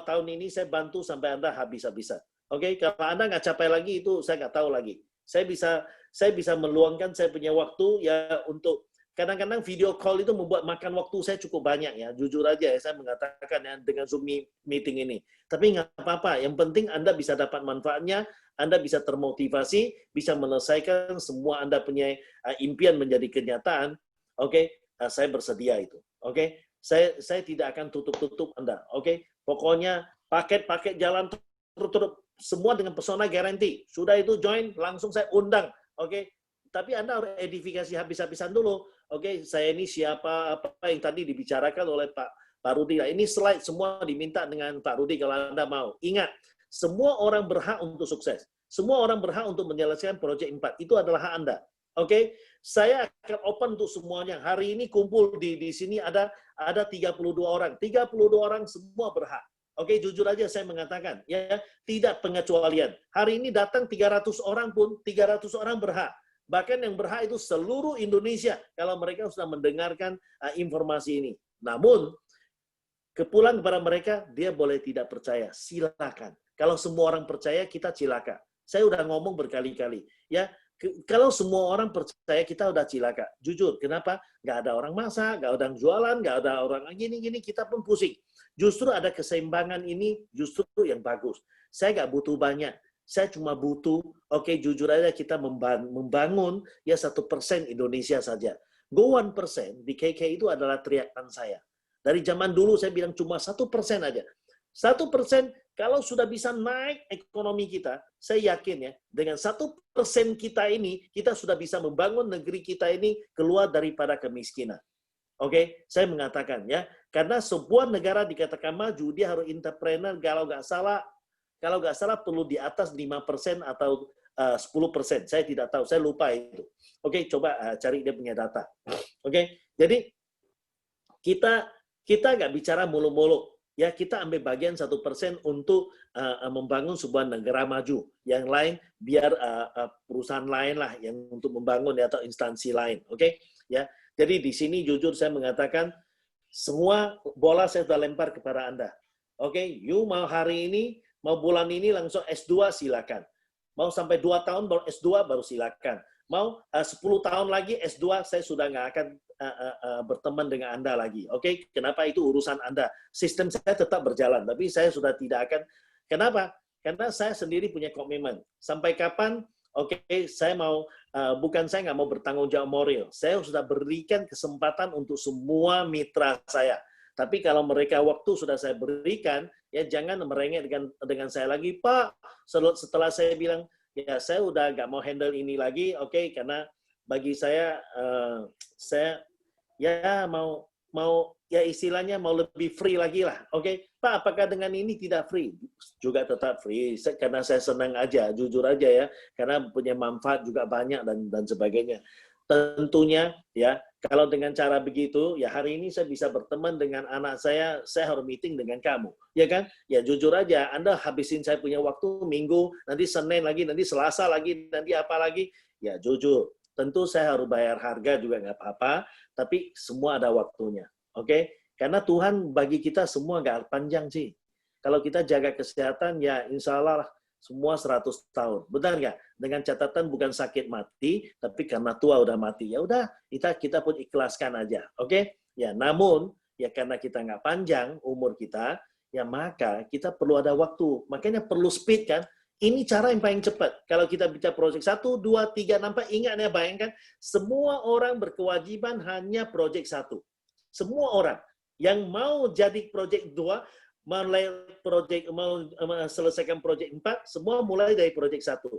tahun ini saya bantu sampai Anda habis-habisan. Oke, kalau Anda nggak capai lagi itu saya nggak tahu lagi. Saya bisa meluangkan saya punya waktu ya untuk kadang-kadang video call itu membuat makan waktu saya cukup banyak ya. Jujur aja ya, saya mengatakan ya dengan Zoom meeting ini. Tapi nggak apa-apa, yang penting Anda bisa dapat manfaatnya, Anda bisa termotivasi, bisa menyelesaikan semua Anda punya impian menjadi kenyataan. Oke, saya bersedia itu. Oke, saya tidak akan tutup-tutup Anda. Oke, pokoknya paket-paket jalan terus semua dengan pesona garanti. Sudah itu join, langsung saya undang. Oke, tapi Anda harus edifikasi habis-habisan dulu. Oke, saya ini siapa, apa yang tadi dibicarakan oleh Pak Rudi. Ini slide semua diminta dengan Pak Rudi kalau Anda mau. Ingat, semua orang berhak untuk sukses. Semua orang berhak untuk menyelesaikan proyek 4. Itu adalah hak Anda. Oke, saya akan open untuk semuanya. Hari ini kumpul di sini ada 32 orang. 32 orang semua berhak. Oke, jujur aja saya mengatakan, ya tidak pengecualian. Hari ini datang 300 orang pun, 300 orang berhak. Bahkan yang berhak itu seluruh Indonesia kalau mereka sudah mendengarkan informasi ini. Namun, kepulang kepada mereka, dia boleh tidak percaya. Silakan. Kalau semua orang percaya, kita cilaka. Saya udah ngomong berkali-kali. Ya, kalau semua orang percaya, kita udah cilaka. Jujur, kenapa? Nggak ada orang masak, nggak ada orang jualan, nggak ada orang gini-gini, kita pun pusing. Justru ada keseimbangan ini, justru yang bagus. Saya nggak butuh banyak. Saya cuma butuh, oke, jujur aja kita membangun ya 1% Indonesia saja. Go 1% di KK itu adalah teriakan saya. Dari zaman dulu saya bilang cuma 1% aja. 1% kalau sudah bisa naik ekonomi kita, saya yakin ya, dengan 1% kita ini, kita sudah bisa membangun negeri kita ini keluar daripada kemiskinan. Oke, saya mengatakan ya, karena sebuah negara dikatakan maju, dia harus entrepreneur, kalau nggak salah perlu di atas 5% atau 10%. Saya tidak tahu, saya lupa itu. Oke, coba cari dia punya data. Oke, jadi kita nggak bicara mulu-mulu. Ya, kita ambil bagian 1% untuk membangun sebuah negara maju. Yang lain biar perusahaan lain lah yang untuk membangun ya, atau instansi lain. Oke, ya. Jadi di sini jujur saya mengatakan semua bola saya sudah lempar kepada Anda. Oke, you mau hari ini, mau bulan ini langsung S2 silakan. Mau sampai 2 tahun baru S2 baru silakan. Mau 10 tahun lagi S2 saya sudah nggak akan berteman dengan Anda lagi. Oke, kenapa itu urusan Anda? Sistem saya tetap berjalan, tapi saya sudah tidak akan. Kenapa? Karena saya sendiri punya komitmen. Sampai kapan? Oke, saya mau saya nggak mau bertanggung jawab moral. Saya sudah berikan kesempatan untuk semua mitra saya. Tapi kalau mereka waktu sudah saya berikan, ya jangan merengek dengan saya lagi, Pak. Setelah saya bilang, ya saya udah nggak mau handle ini lagi, oke, karena bagi saya ya mau ya istilahnya mau lebih free lagi lah, oke. Pak, apakah dengan ini tidak free? Juga tetap free, karena saya senang aja, jujur aja ya, karena punya manfaat juga banyak dan sebagainya. Tentunya ya, kalau dengan cara begitu, ya hari ini saya bisa berteman dengan anak saya harus meeting dengan kamu, ya kan? Ya jujur aja, Anda habisin saya punya waktu Minggu, nanti Senin lagi, nanti Selasa lagi, nanti apa lagi? Ya jujur, tentu saya harus bayar harga juga nggak apa-apa, tapi semua ada waktunya, oke? Karena Tuhan bagi kita semua nggak panjang sih. Kalau kita jaga kesehatan, ya insya Allah semua 100 tahun. Benar nggak? Dengan catatan bukan sakit mati, tapi karena tua udah mati. Ya udah, kita pun ikhlaskan aja. Oke? Ya, namun, ya karena kita nggak panjang umur kita, ya maka kita perlu ada waktu. Makanya perlu speed kan? Ini cara yang paling cepat. Kalau kita bicara proyek 1, 2, 3, nampak ingat ya, bayangkan, semua orang berkewajiban hanya proyek 1. Semua orang. Yang mau jadi proyek 2, mau selesaikan proyek 4, semua mulai dari proyek 1.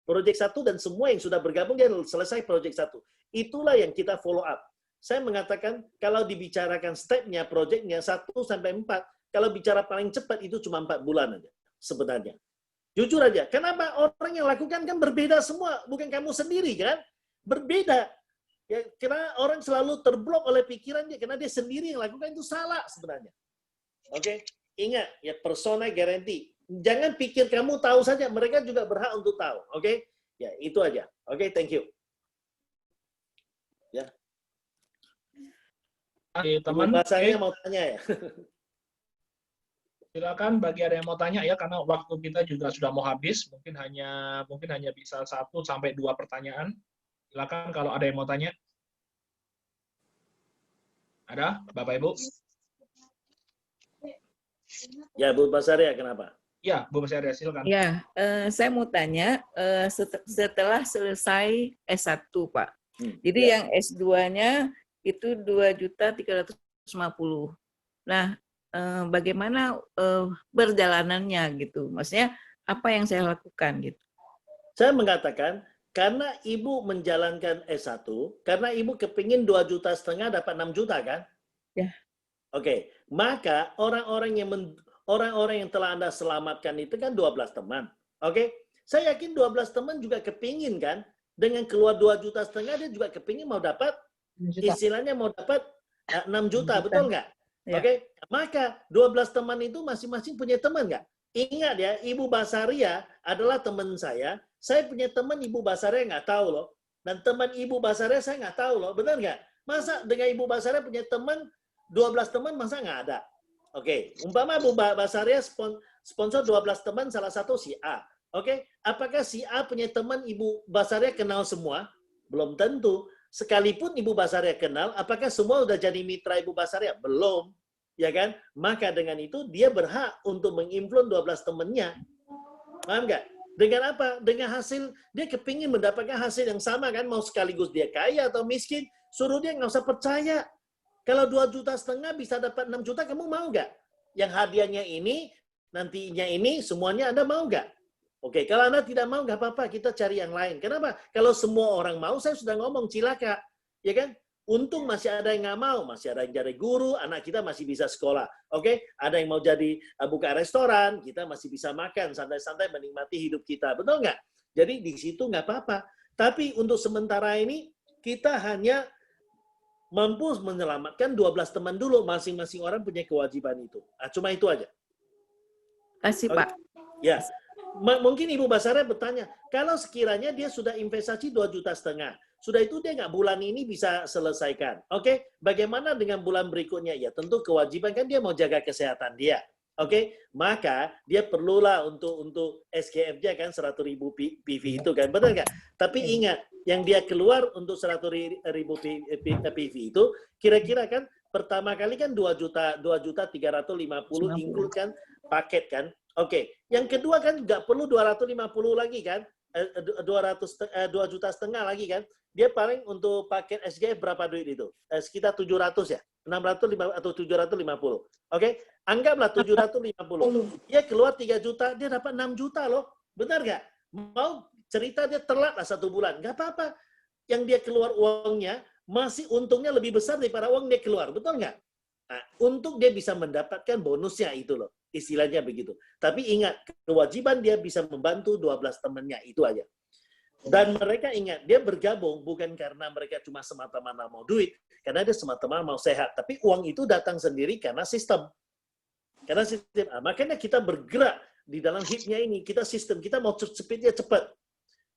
Proyek 1 dan semua yang sudah bergabung dia selesai proyek 1. Itulah yang kita follow up. Saya mengatakan kalau dibicarakan stepnya, proyeknya 1 sampai 4, kalau bicara paling cepat itu cuma 4 bulan aja sebenarnya. Jujur aja. Kenapa orang yang lakukan kan berbeda semua, bukan kamu sendiri kan? Berbeda. Ya, karena orang selalu terblok oleh pikirannya karena dia sendiri yang lakukan itu salah sebenarnya. Oke, ingat ya persona guarantee. Jangan pikir kamu tahu saja, mereka juga berhak untuk tahu. Oke, ya itu aja. Oke, thank you. Ya. Teman, bahasanya mau tanya ya. Silakan bagi ada yang mau tanya ya, karena waktu kita juga sudah mau habis. Mungkin hanya bisa 1 sampai 2 pertanyaan. Silakan kalau ada yang mau tanya. Ada, Bapak Ibu? Ya, Bu Basaria, kenapa? Ya, Bu Basaria, silakan. Ya, saya mau tanya, setelah selesai S1, Pak. Jadi ya. yang S2-nya itu 2.350.000. Nah, bagaimana perjalanannya gitu? Maksudnya apa yang saya lakukan gitu? Saya mengatakan, karena Ibu menjalankan S1, karena Ibu kepingin 2,5 juta dapat 6 juta kan? Ya. Oke, maka orang-orang yang telah Anda selamatkan itu kan 12 teman. Oke, saya yakin 12 teman juga kepingin kan? Dengan keluar 2,5 juta, dia juga kepingin mau dapat, istilahnya mau dapat 6 juta, betul nggak? Ya. Oke, maka 12 teman itu masing-masing punya teman nggak? Ingat ya, Ibu Basaria adalah teman saya. Saya punya teman Ibu Basaria nggak tahu loh. Dan teman Ibu Basaria saya nggak tahu loh, benar nggak? Masa dengan Ibu Basaria punya teman 12 teman masa nggak ada? Oke, umpama Ibu Basaria sponsor 12 teman, salah satu si A. Oke, apakah si A punya teman Ibu Basaria kenal semua? Belum tentu. Sekalipun Ibu Basaria kenal, apakah semua udah jadi mitra Ibu Basaria? Belum. Ya kan? Maka dengan itu dia berhak untuk menginfluence 12 temannya. Paham nggak? Dengan apa? Dengan hasil, dia kepingin mendapatkan hasil yang sama kan? Mau sekaligus dia kaya atau miskin, suruh dia nggak usah percaya. Kalau 2,5 juta bisa dapat 6 juta, kamu mau nggak? Yang hadiahnya ini, nantinya ini, semuanya Anda mau nggak? Oke, kalau Anda tidak mau, nggak apa-apa, kita cari yang lain. Kenapa? Kalau semua orang mau, saya sudah ngomong, cilaka. Ya kan? Untung masih ada yang nggak mau, masih ada yang jadi guru, anak kita masih bisa sekolah. Oke? Ada yang mau jadi buka restoran, kita masih bisa makan, santai-santai menikmati hidup kita. Betul nggak? Jadi di situ nggak apa-apa. Tapi untuk sementara ini, kita hanya mampu menyelamatkan 12 teman dulu. Masing-masing orang punya kewajiban itu. Nah, cuma itu aja. Kasih, Pak. Ya. Mungkin Ibu Basaria bertanya, kalau sekiranya dia sudah investasi 2,5 juta, sudah itu dia nggak bulan ini bisa selesaikan. Oke, bagaimana dengan bulan berikutnya? Ya tentu kewajiban kan dia mau jaga kesehatan dia. Oke, maka dia perlulah untuk SKF-nya kan 100.000 PV itu kan, benar nggak? Tapi ingat, yang dia keluar untuk 100.000 PV itu, kira-kira kan pertama kali kan 2.350.000 include kan paket kan? Oke, yang kedua kan nggak perlu 250 lagi kan, 2,5 juta lagi kan, dia paling untuk paket SGF berapa duit itu? Sekitar 700 ya, 650 atau 750. Oke, anggaplah 750. Dia keluar 3 juta, dia dapat 6 juta loh, benar nggak? Mau cerita dia telat lah 1 bulan, nggak apa-apa. Yang dia keluar uangnya masih untungnya lebih besar daripada uang dia keluar, betul nggak? Nah, untuk dia bisa mendapatkan bonusnya itu loh. Istilahnya begitu. Tapi ingat, kewajiban dia bisa membantu 12 temannya, itu aja. Dan mereka ingat, dia bergabung bukan karena mereka cuma semata-mata mau duit, karena dia semata-mata mau sehat. Tapi uang itu datang sendiri karena sistem. Karena sistem. Nah, makanya kita bergerak di dalam hidupnya ini, kita sistem, kita mau speednya cepat.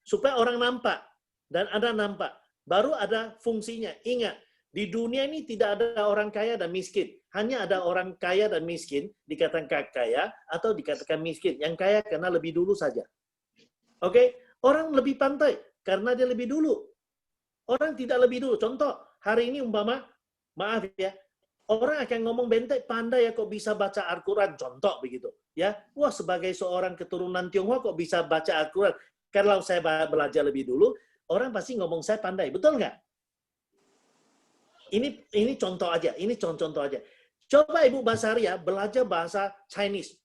Supaya orang nampak. Dan ada nampak. Baru ada fungsinya. Ingat, di dunia ini tidak ada orang kaya dan miskin. Hanya ada orang kaya dan miskin, dikatakan kaya atau dikatakan miskin. Yang kaya karena lebih dulu saja. Oke? Orang lebih pandai karena dia lebih dulu. Orang tidak lebih dulu. Contoh, hari ini umpama, maaf ya, orang akan ngomong bentek, pandai ya kok bisa baca Al-Quran. Contoh begitu. Ya, wah sebagai seorang keturunan Tionghoa kok bisa baca Al-Quran. Kalau saya belajar lebih dulu, orang pasti ngomong saya pandai. Betul nggak? Ini contoh aja, ini contoh aja. Coba Ibu Basaria belajar bahasa Chinese.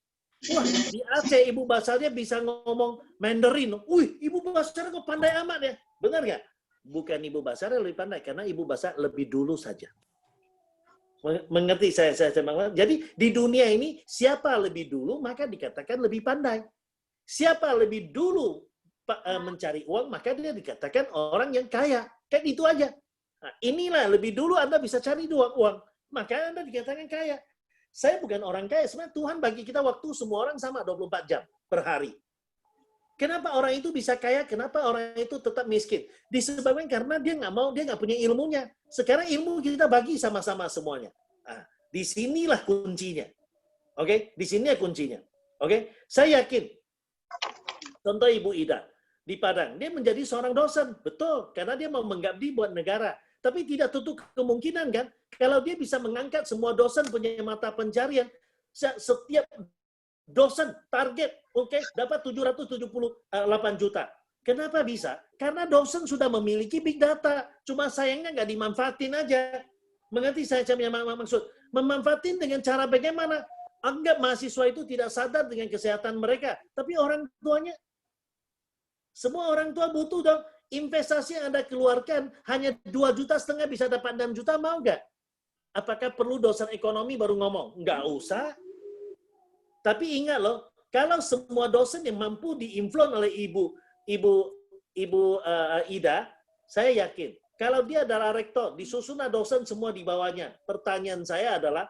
Wah, di Aceh Ibu Basaria bisa ngomong Mandarin. Wih, Ibu Basaria kok pandai amat ya? Benar nggak? Bukan Ibu Basaria lebih pandai, karena Ibu Basaria lebih dulu saja. Mengerti saya. Jadi di dunia ini, siapa lebih dulu, maka dikatakan lebih pandai. Siapa lebih dulu mencari uang, maka dia dikatakan orang yang kaya. Kan itu aja. Nah, inilah lebih dulu Anda bisa cari uang, maka Anda dikatakan kaya. Saya bukan orang kaya, sebenarnya Tuhan bagi kita waktu semua orang sama 24 jam per hari. Kenapa orang itu bisa kaya? Kenapa orang itu tetap miskin? Disebabkan karena dia nggak punya ilmunya. Sekarang ilmu kita bagi sama-sama semuanya. Nah, disinilah kuncinya. Oke, di sini kuncinya. Oke, saya yakin. Contoh Ibu Ida di Padang, dia menjadi seorang dosen, betul, karena dia mau mengabdi buat negara. Tapi tidak tutup kemungkinan kan, kalau dia bisa mengangkat semua dosen punya mata pencarian, setiap dosen target, dapat 778 juta. Kenapa bisa? Karena dosen sudah memiliki big data, cuma sayangnya nggak dimanfaatin aja. Mengerti saya maksud? Memanfaatin dengan cara bagaimana? Anggap mahasiswa itu tidak sadar dengan kesehatan mereka, tapi orang tuanya, semua orang tua butuh dong. Investasi yang Anda keluarkan hanya 2,5 juta bisa dapat 6 juta, mau nggak? Apakah perlu dosen ekonomi baru ngomong? Nggak usah. Tapi ingat loh, kalau semua dosen yang mampu diinfluence oleh Ibu Ida, saya yakin, kalau dia adalah rektor, disusun dosen semua di bawahnya. Pertanyaan saya adalah,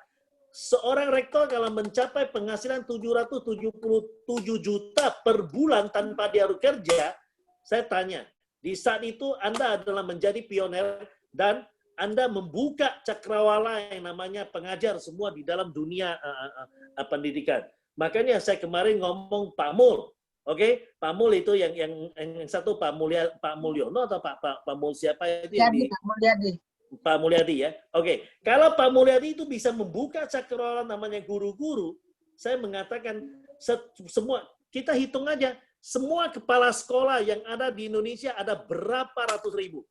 seorang rektor kalau mencapai penghasilan 777 juta per bulan tanpa dia bekerja, saya tanya, di saat itu Anda adalah menjadi pioner dan Anda membuka cakrawala yang namanya pengajar semua di dalam dunia pendidikan. Makanya saya kemarin ngomong Pak Mul, oke? Pak Mul itu yang satu Pak Mulyono atau Pak Mul siapa itu yang di Pak Mulyadi ya. Oke, kalau Pak Mulyadi itu bisa membuka cakrawala namanya guru-guru, saya mengatakan semua, kita hitung aja, semua kepala sekolah yang ada di Indonesia ada berapa ratus ribu.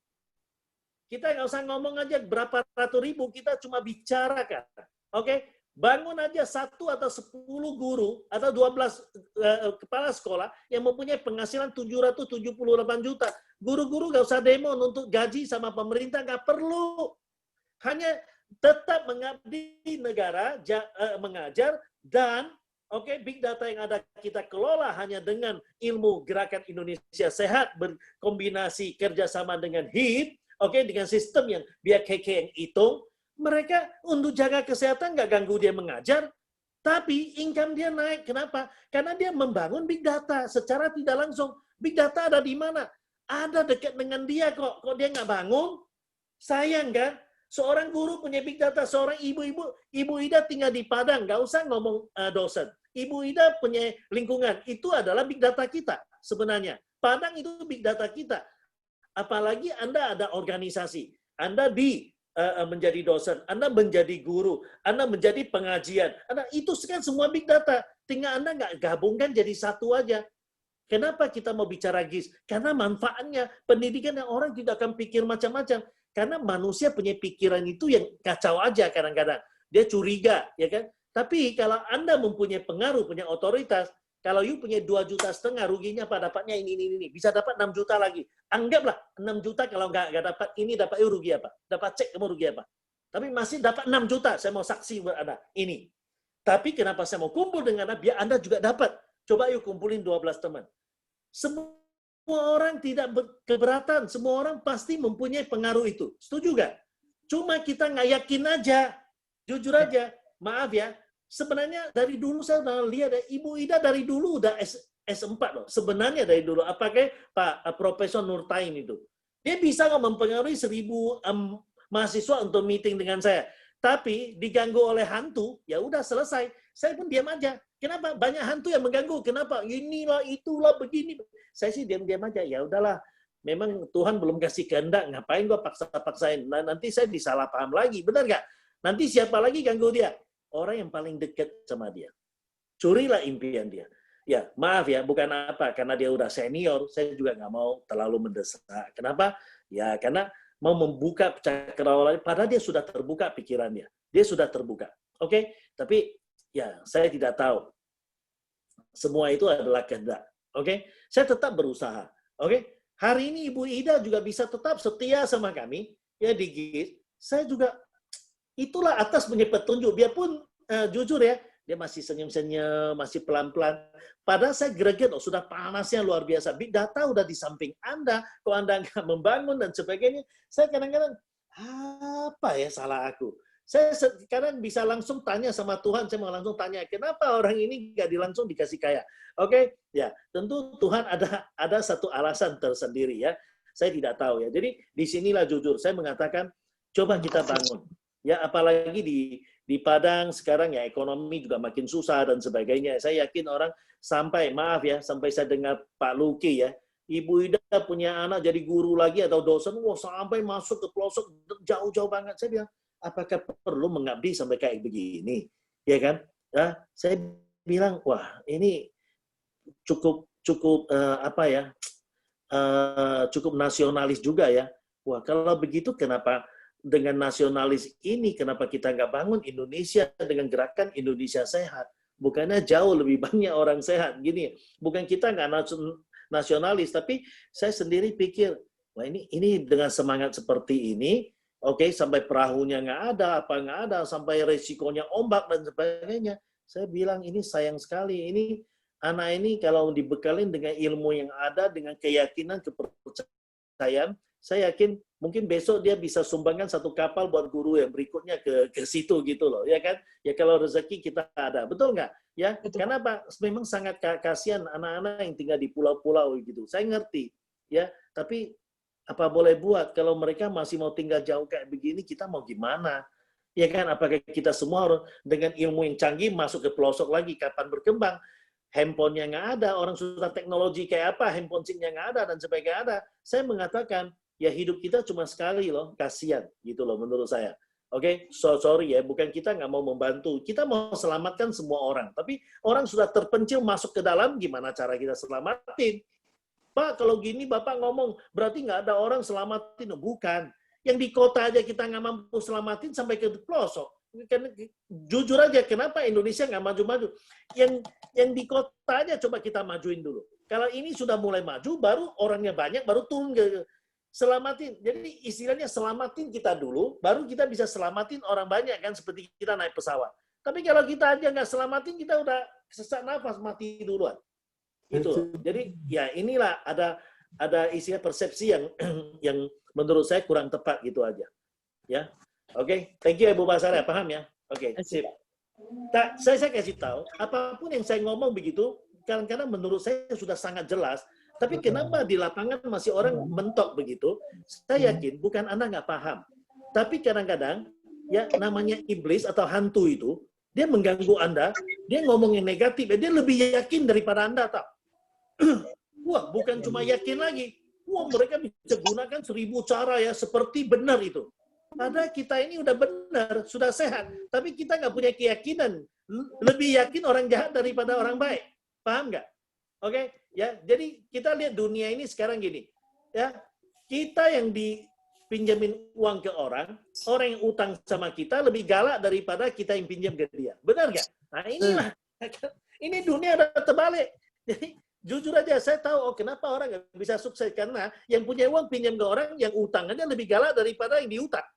Kita nggak usah ngomong aja berapa ratus ribu, kita cuma bicarakan. Oke, bangun aja 1 atau 10 guru atau 12 kepala sekolah yang mempunyai penghasilan 778 juta. Guru-guru nggak usah demo untuk gaji sama pemerintah, nggak perlu. Hanya tetap mengabdi negara, mengajar, dan big data yang ada kita kelola hanya dengan ilmu Gerakan Indonesia Sehat berkombinasi kerjasama dengan HIP, dengan sistem yang biar KK yang hitung, mereka untuk jaga kesehatan nggak ganggu dia mengajar, tapi income dia naik. Kenapa? Karena dia membangun big data secara tidak langsung. Big data ada di mana? Ada dekat dengan dia kok. Kok dia nggak bangun? Sayang kan? Seorang guru punya big data, seorang Ibu Ida tinggal di Padang, nggak usah ngomong dosen. Ibu Ida punya lingkungan, itu adalah big data kita sebenarnya. Padang itu big data kita. Apalagi Anda ada organisasi, Anda menjadi dosen, Anda menjadi guru, Anda menjadi pengajian, itu kan semua big data. Tinggal Anda nggak gabungkan jadi satu aja. Kenapa kita mau bicara GIS? Karena manfaatnya pendidikan yang orang tidak akan pikir macam-macam. Karena manusia punya pikiran itu yang kacau aja kadang-kadang. Dia curiga, ya kan? Tapi kalau Anda mempunyai pengaruh, punya otoritas, kalau you punya 2,5 juta, ruginya apa? Dapatnya ini. Bisa dapat 6 juta lagi. Anggaplah 6 juta kalau nggak dapat ini, dapat you rugi apa? Dapat cek kamu rugi apa? Tapi masih dapat 6 juta, saya mau saksi buat Anda. Ini. Tapi kenapa saya mau kumpul dengan Anda? Biar Anda juga dapat. Coba you kumpulin 12 teman. Semua orang tidak keberatan. Semua orang pasti mempunyai pengaruh itu. Setuju nggak? Cuma kita nggak yakin aja. Jujur aja. Maaf ya. Sebenarnya dari dulu saya udah lihat Ibu Ida dari dulu udah S4 loh. Sebenarnya dari dulu. Apakah Pak Profesor Nurtain itu. Dia bisa nggak mempengaruhi 1.000 mahasiswa untuk meeting dengan saya. Tapi diganggu oleh hantu, ya udah selesai. Saya pun diam aja. Kenapa? Banyak hantu yang mengganggu. Kenapa? Inilah, itulah, begini. Saya sih diam-diam aja. Ya udahlah. Memang Tuhan belum kasih kehendak. Ngapain gua paksa-paksain? Nah, nanti saya disalah paham lagi. Benar nggak? Nanti siapa lagi ganggu dia? Orang yang paling dekat sama dia. Curilah impian dia. Ya, maaf ya. Bukan apa. Karena dia udah senior. Saya juga nggak mau terlalu mendesak. Kenapa? Ya, karena mau membuka cakrawala. Padahal dia sudah terbuka pikirannya. Dia sudah terbuka. Oke? Tapi ya, saya tidak tahu. Semua itu adalah kehendak. Oke? Saya tetap berusaha. Oke? Hari ini Ibu Ida juga bisa tetap setia sama kami. Ya, di GIS. Saya juga, itulah atas punya petunjuk. Biarpun, jujur ya, dia masih senyum-senyum, masih pelan-pelan. Padahal saya greget, sudah panasnya luar biasa. Big data udah di samping Anda, kok Anda nggak membangun dan sebagainya. Saya kadang-kadang, apa ya salah aku? Saya sekarang bisa langsung tanya sama Tuhan, saya mau langsung tanya, kenapa orang ini nggak langsung dikasih kaya? Oke, ya tentu Tuhan ada satu alasan tersendiri ya. Saya tidak tahu ya. Jadi disinilah jujur, saya mengatakan, coba kita bangun. Ya apalagi di Padang sekarang ya ekonomi juga makin susah dan sebagainya. Saya yakin orang sampai saya dengar Pak Luki ya, Ibu Ida punya anak jadi guru lagi atau dosen, sampai masuk ke pelosok jauh-jauh banget. Saya bilang, apakah perlu mengabdi sampai kayak begini? Ya kan? Ya, saya bilang, wah ini cukup cukup nasionalis juga ya. Wah kalau begitu kenapa dengan nasionalis ini kenapa kita nggak bangun Indonesia dengan gerakan Indonesia Sehat? Bukannya jauh lebih banyak orang sehat gini. Bukan kita nggak nasionalis, tapi saya sendiri pikir, wah ini dengan semangat seperti ini, oke, sampai perahunya nggak ada, sampai resikonya ombak dan sebagainya. Saya bilang ini sayang sekali. Ini anak ini kalau dibekalin dengan ilmu yang ada, dengan keyakinan, kepercayaan, saya yakin mungkin besok dia bisa sumbangkan satu kapal buat guru yang berikutnya ke situ gitu loh, ya kan? Ya kalau rezeki kita ada, betul nggak? Ya, Betul. karena Pak memang sangat kasihan anak-anak yang tinggal di pulau-pulau gitu. Saya ngerti, ya. Tapi apa boleh buat kalau mereka masih mau tinggal jauh kayak begini, kita mau gimana? Ya kan? Apakah kita semua harus dengan ilmu yang canggih masuk ke pelosok lagi? Kapan berkembang? Handphone-nya nggak ada, orang sudah teknologi kayak apa, handphone SIM-nya nggak ada, dan sebagainya ada. Saya mengatakan, ya hidup kita cuma sekali loh, kasihan gitu loh menurut saya. Oke, sorry ya, bukan kita nggak mau membantu, kita mau selamatkan semua orang. Tapi orang sudah terpencil masuk ke dalam, gimana cara kita selamatin? Pak, kalau gini Bapak ngomong, berarti nggak ada orang selamatin. Bukan. Yang di kota aja kita nggak mampu selamatin sampai ke pelosok. Jujur aja, kenapa Indonesia nggak maju-maju? Yang di kota aja coba kita majuin dulu. Kalau ini sudah mulai maju, baru orangnya banyak, baru turun ke selamatin. Jadi istilahnya selamatin kita dulu, baru kita bisa selamatin orang banyak kan, seperti kita naik pesawat. Tapi kalau kita aja nggak selamatin, kita udah sesak nafas, mati duluan. Itu. Jadi ya inilah ada istilah persepsi yang menurut saya kurang tepat gitu aja. Ya. Oke, thank you Ibu Basara, paham ya? Oke, sip. Saya kasih tahu, apapun yang saya ngomong begitu, kadang-kadang menurut saya sudah sangat jelas, tapi kenapa di lapangan masih orang mentok begitu? Saya yakin bukan Anda nggak paham, tapi kadang-kadang ya namanya iblis atau hantu itu, dia mengganggu Anda, dia ngomong yang negatif, dia lebih yakin daripada Anda, tak? Wah, bukan cuma yakin lagi. Wah, mereka bisa gunakan 1000 cara ya, seperti benar itu. Padahal kita ini udah benar, sudah sehat, tapi kita nggak punya keyakinan. Lebih yakin orang jahat daripada orang baik. Paham nggak? Oke, ya. Jadi kita lihat dunia ini sekarang gini, ya. Kita yang dipinjemin uang ke orang yang utang sama kita lebih galak daripada kita yang pinjam ke dia. Benar nggak? Nah inilah, ini dunia udah terbalik. Jadi jujur aja, saya tahu kenapa orang nggak bisa sukses, karena yang punya uang pinjam ke orang yang utangannya lebih galak daripada yang diutang.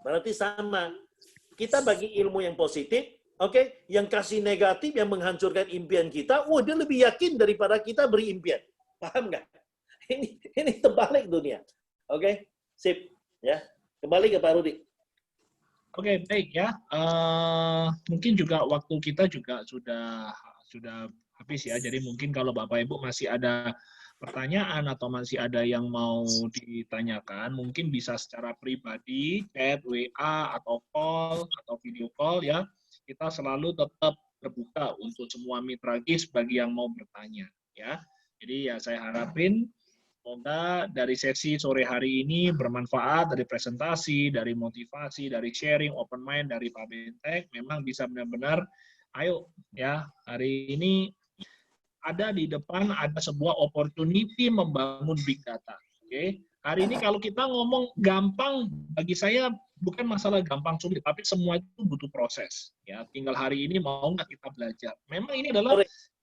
Berarti sama. Kita bagi ilmu yang positif, oke? Yang kasih negatif, yang menghancurkan impian kita, dia lebih yakin daripada kita beri impian. Paham nggak? Ini terbalik dunia. Oke? Sip. Ya. Kembali ke Pak Rudi. Oke, baik ya. Mungkin juga waktu kita juga sudah habis ya. Jadi mungkin kalau Bapak Ibu masih ada pertanyaan atau masih ada yang mau ditanyakan, mungkin bisa secara pribadi, chat, WA, atau call, atau video call ya. Kita selalu tetap terbuka untuk semua mitra GIS bagi yang mau bertanya ya. Jadi ya saya harapin semoga dari sesi sore hari ini bermanfaat, dari presentasi, dari motivasi, dari sharing, open mind dari Pak Bentek, memang bisa benar-benar, ayo ya, hari ini ada di depan, ada sebuah opportunity membangun big data. Oke, hari ini kalau kita ngomong gampang, bagi saya bukan masalah gampang sulit, tapi semua itu butuh proses. Ya, tinggal hari ini mau nggak kita belajar. Memang ini adalah.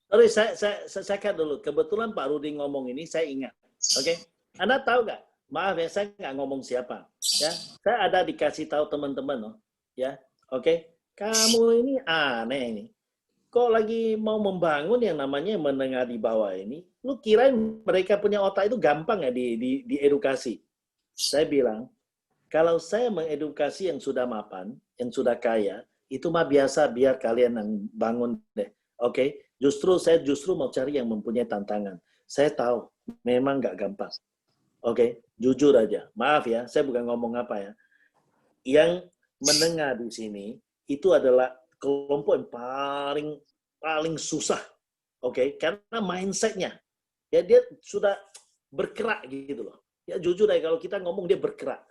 Sorry, saya cut dulu. Kebetulan Pak Rudi ngomong ini, saya ingat. Oke, Anda tahu nggak? Maaf ya, saya nggak ngomong siapa. Ya, saya ada dikasih tahu teman-teman, ya. Oke, kamu ini aneh ini. Kok lagi mau membangun yang namanya menengah di bawah ini, lu kirain mereka punya otak itu gampang ya diedukasi? Saya bilang, kalau saya mengedukasi yang sudah mapan, yang sudah kaya, itu mah biasa, biar kalian yang bangun deh. Oke? Saya justru mau cari yang mempunyai tantangan. Saya tahu, memang nggak gampang. Oke? Jujur aja. Maaf ya, saya bukan ngomong apa ya. Yang menengah di sini, itu adalah kelompok yang paling susah. Oke? Karena mindset-nya. Ya, dia sudah bergerak gitu loh. Ya jujur aja, kalau kita ngomong dia bergerak.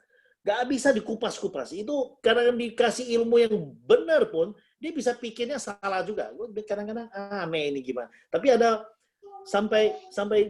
Nggak bisa dikupas-kupas. Itu kadang-kadang dikasih ilmu yang benar pun, dia bisa pikirnya salah juga. Kadang-kadang aneh ini gimana. Tapi ada sampai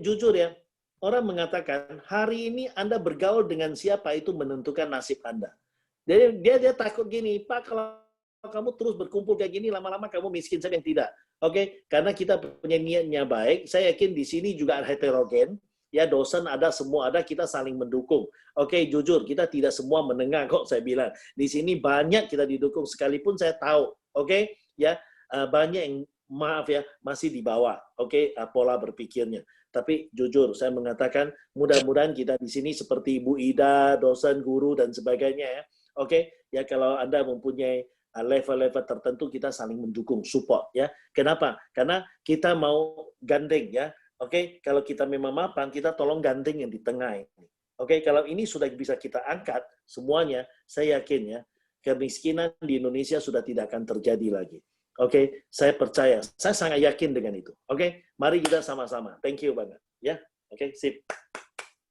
jujur ya, orang mengatakan hari ini Anda bergaul dengan siapa itu menentukan nasib Anda. Jadi dia takut gini, Pak, kalau kamu terus berkumpul kayak gini, lama-lama kamu miskin saja yang tidak. Oke, karena kita punya niatnya baik, saya yakin di sini juga ada heterogen. Ya, dosen ada, semua ada, kita saling mendukung. Oke, jujur, kita tidak semua menengah kok, saya bilang. Di sini banyak kita didukung, sekalipun saya tahu, oke, ya, banyak yang, maaf ya, masih di bawah, oke, pola berpikirnya. Tapi jujur, saya mengatakan, mudah-mudahan kita di sini seperti Ibu Ida, dosen, guru, dan sebagainya ya. Oke, ya kalau Anda mempunyai level-level tertentu, kita saling mendukung, support ya. Kenapa? Karena kita mau gandeng ya. Oke, kalau kita memang mapan, kita tolong gandeng yang di tengah ini. Oke, kalau ini sudah bisa kita angkat semuanya, saya yakin ya, kemiskinan di Indonesia sudah tidak akan terjadi lagi. Oke, saya percaya, saya sangat yakin dengan itu. Oke, mari kita sama-sama. Thank you banget. Ya, oke, sip.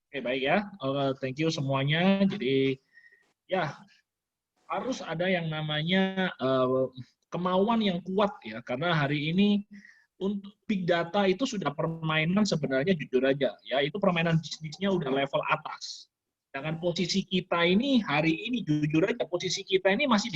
Oke, baik ya. Thank you semuanya. Jadi, ya, harus ada yang namanya kemauan yang kuat ya, karena hari ini untuk big data itu sudah permainan sebenarnya jujur aja ya, itu permainan bisnisnya udah level atas. Dengan posisi kita ini hari ini jujur aja, posisi kita ini masih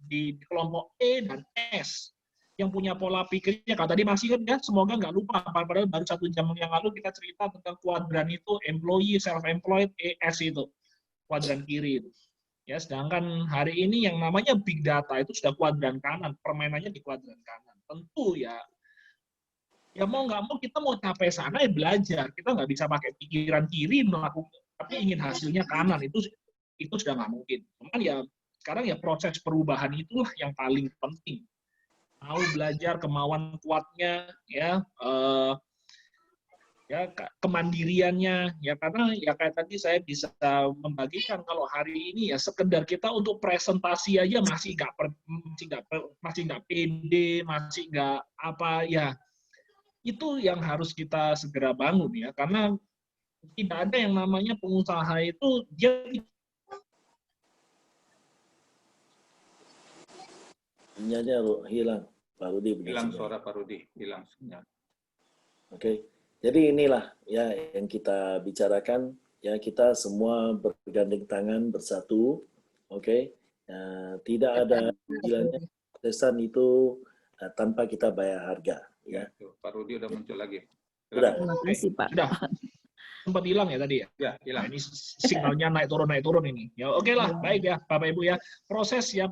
di kelompok E dan S yang punya pola pikirnya. Kalau tadi masih kan ya, semoga nggak lupa, padahal baru 1 jam yang lalu kita cerita tentang kuadran itu, employee, self-employed, ES itu kuadran kiri itu. Ya, sedangkan hari ini yang namanya big data itu sudah kuadran kanan, permainannya di kuadran kanan. Tentu ya mau nggak mau kita mau capai sana ya belajar. Kita nggak bisa pakai pikiran kiri melakukan, tapi ingin hasilnya kanan, itu sudah nggak mungkin. Cuman ya sekarang ya proses perubahan itulah yang paling penting. Mau belajar, kemauan kuatnya ya, ya kemandiriannya ya, karena ya kayak tadi saya bisa membagikan kalau hari ini ya sekedar kita untuk presentasi aja masih nggak pede, masih nggak apa ya. Itu yang harus kita segera bangun ya, karena tidak ada yang namanya pengusaha itu dia hilang. Pak Rudi hilang suara Pak Rudi, hilang sinyal. Oke. Jadi inilah ya yang kita bicarakan ya, kita semua bergandeng tangan bersatu. Oke. Tidak ada istilahnya pesan itu tanpa kita bayar harga. Ya. Pak Rudi udah muncul lagi. Sudah. Terima kasih Pak. Sudah. Sempat hilang ya tadi ya? Ya, hilang. Nah, ini sinyalnya naik turun ini. Ya oke lah, baik ya Bapak Ibu ya. Proses ya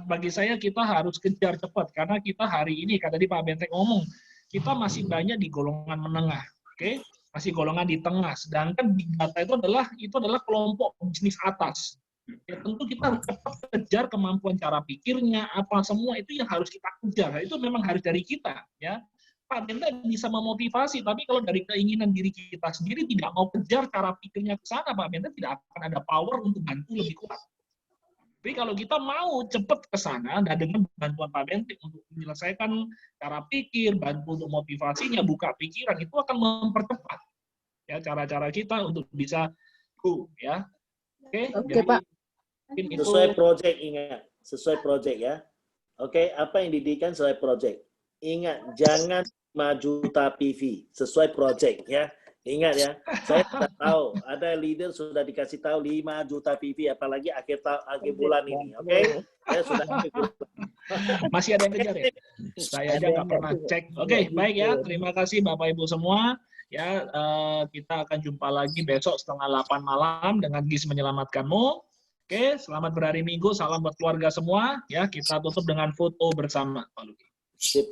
bagi saya kita harus kejar cepat, karena kita hari ini, kata tadi Pak Bentek ngomong, kita masih banyak di golongan menengah. Oke? Masih golongan di tengah. Sedangkan big data itu adalah kelompok bisnis atas. Ya tentu kita harus cepat kejar kemampuan cara pikirnya, apa semua itu yang harus kita kejar. Itu memang harus dari kita ya. Pak Benda bisa memotivasi, tapi kalau dari keinginan diri kita sendiri tidak mau kejar cara pikirnya ke sana, Pak Benda tidak akan ada power untuk bantu lebih kuat. Tapi kalau kita mau cepat ke sana, dan dengan bantuan Pak Bentik untuk menyelesaikan cara pikir, bantu untuk motivasinya, buka pikiran, itu akan mempercepat ya cara-cara kita untuk bisa go ya. Oke, jadi, Pak. Sesuai project, ingat, sesuai project ya. Oke, apa yang didirikan sesuai project. Ingat, jangan 5 juta PV, sesuai project ya. Ingat ya, saya sudah tahu, ada leader sudah dikasih tahu 5 juta PV, apalagi akhir bulan ini, oke? Saya sudah masih ada yang kejar ya? Saya aja nggak pernah cek. Oke, baik ya, terima kasih Bapak Ibu semua. Ya, kita akan jumpa lagi besok setengah 8 malam dengan GIS Menyelamatkanmu. Oke, selamat berhari Minggu. Salam buat keluarga semua. Ya, kita tutup dengan foto bersama, Pak Luki. Sip.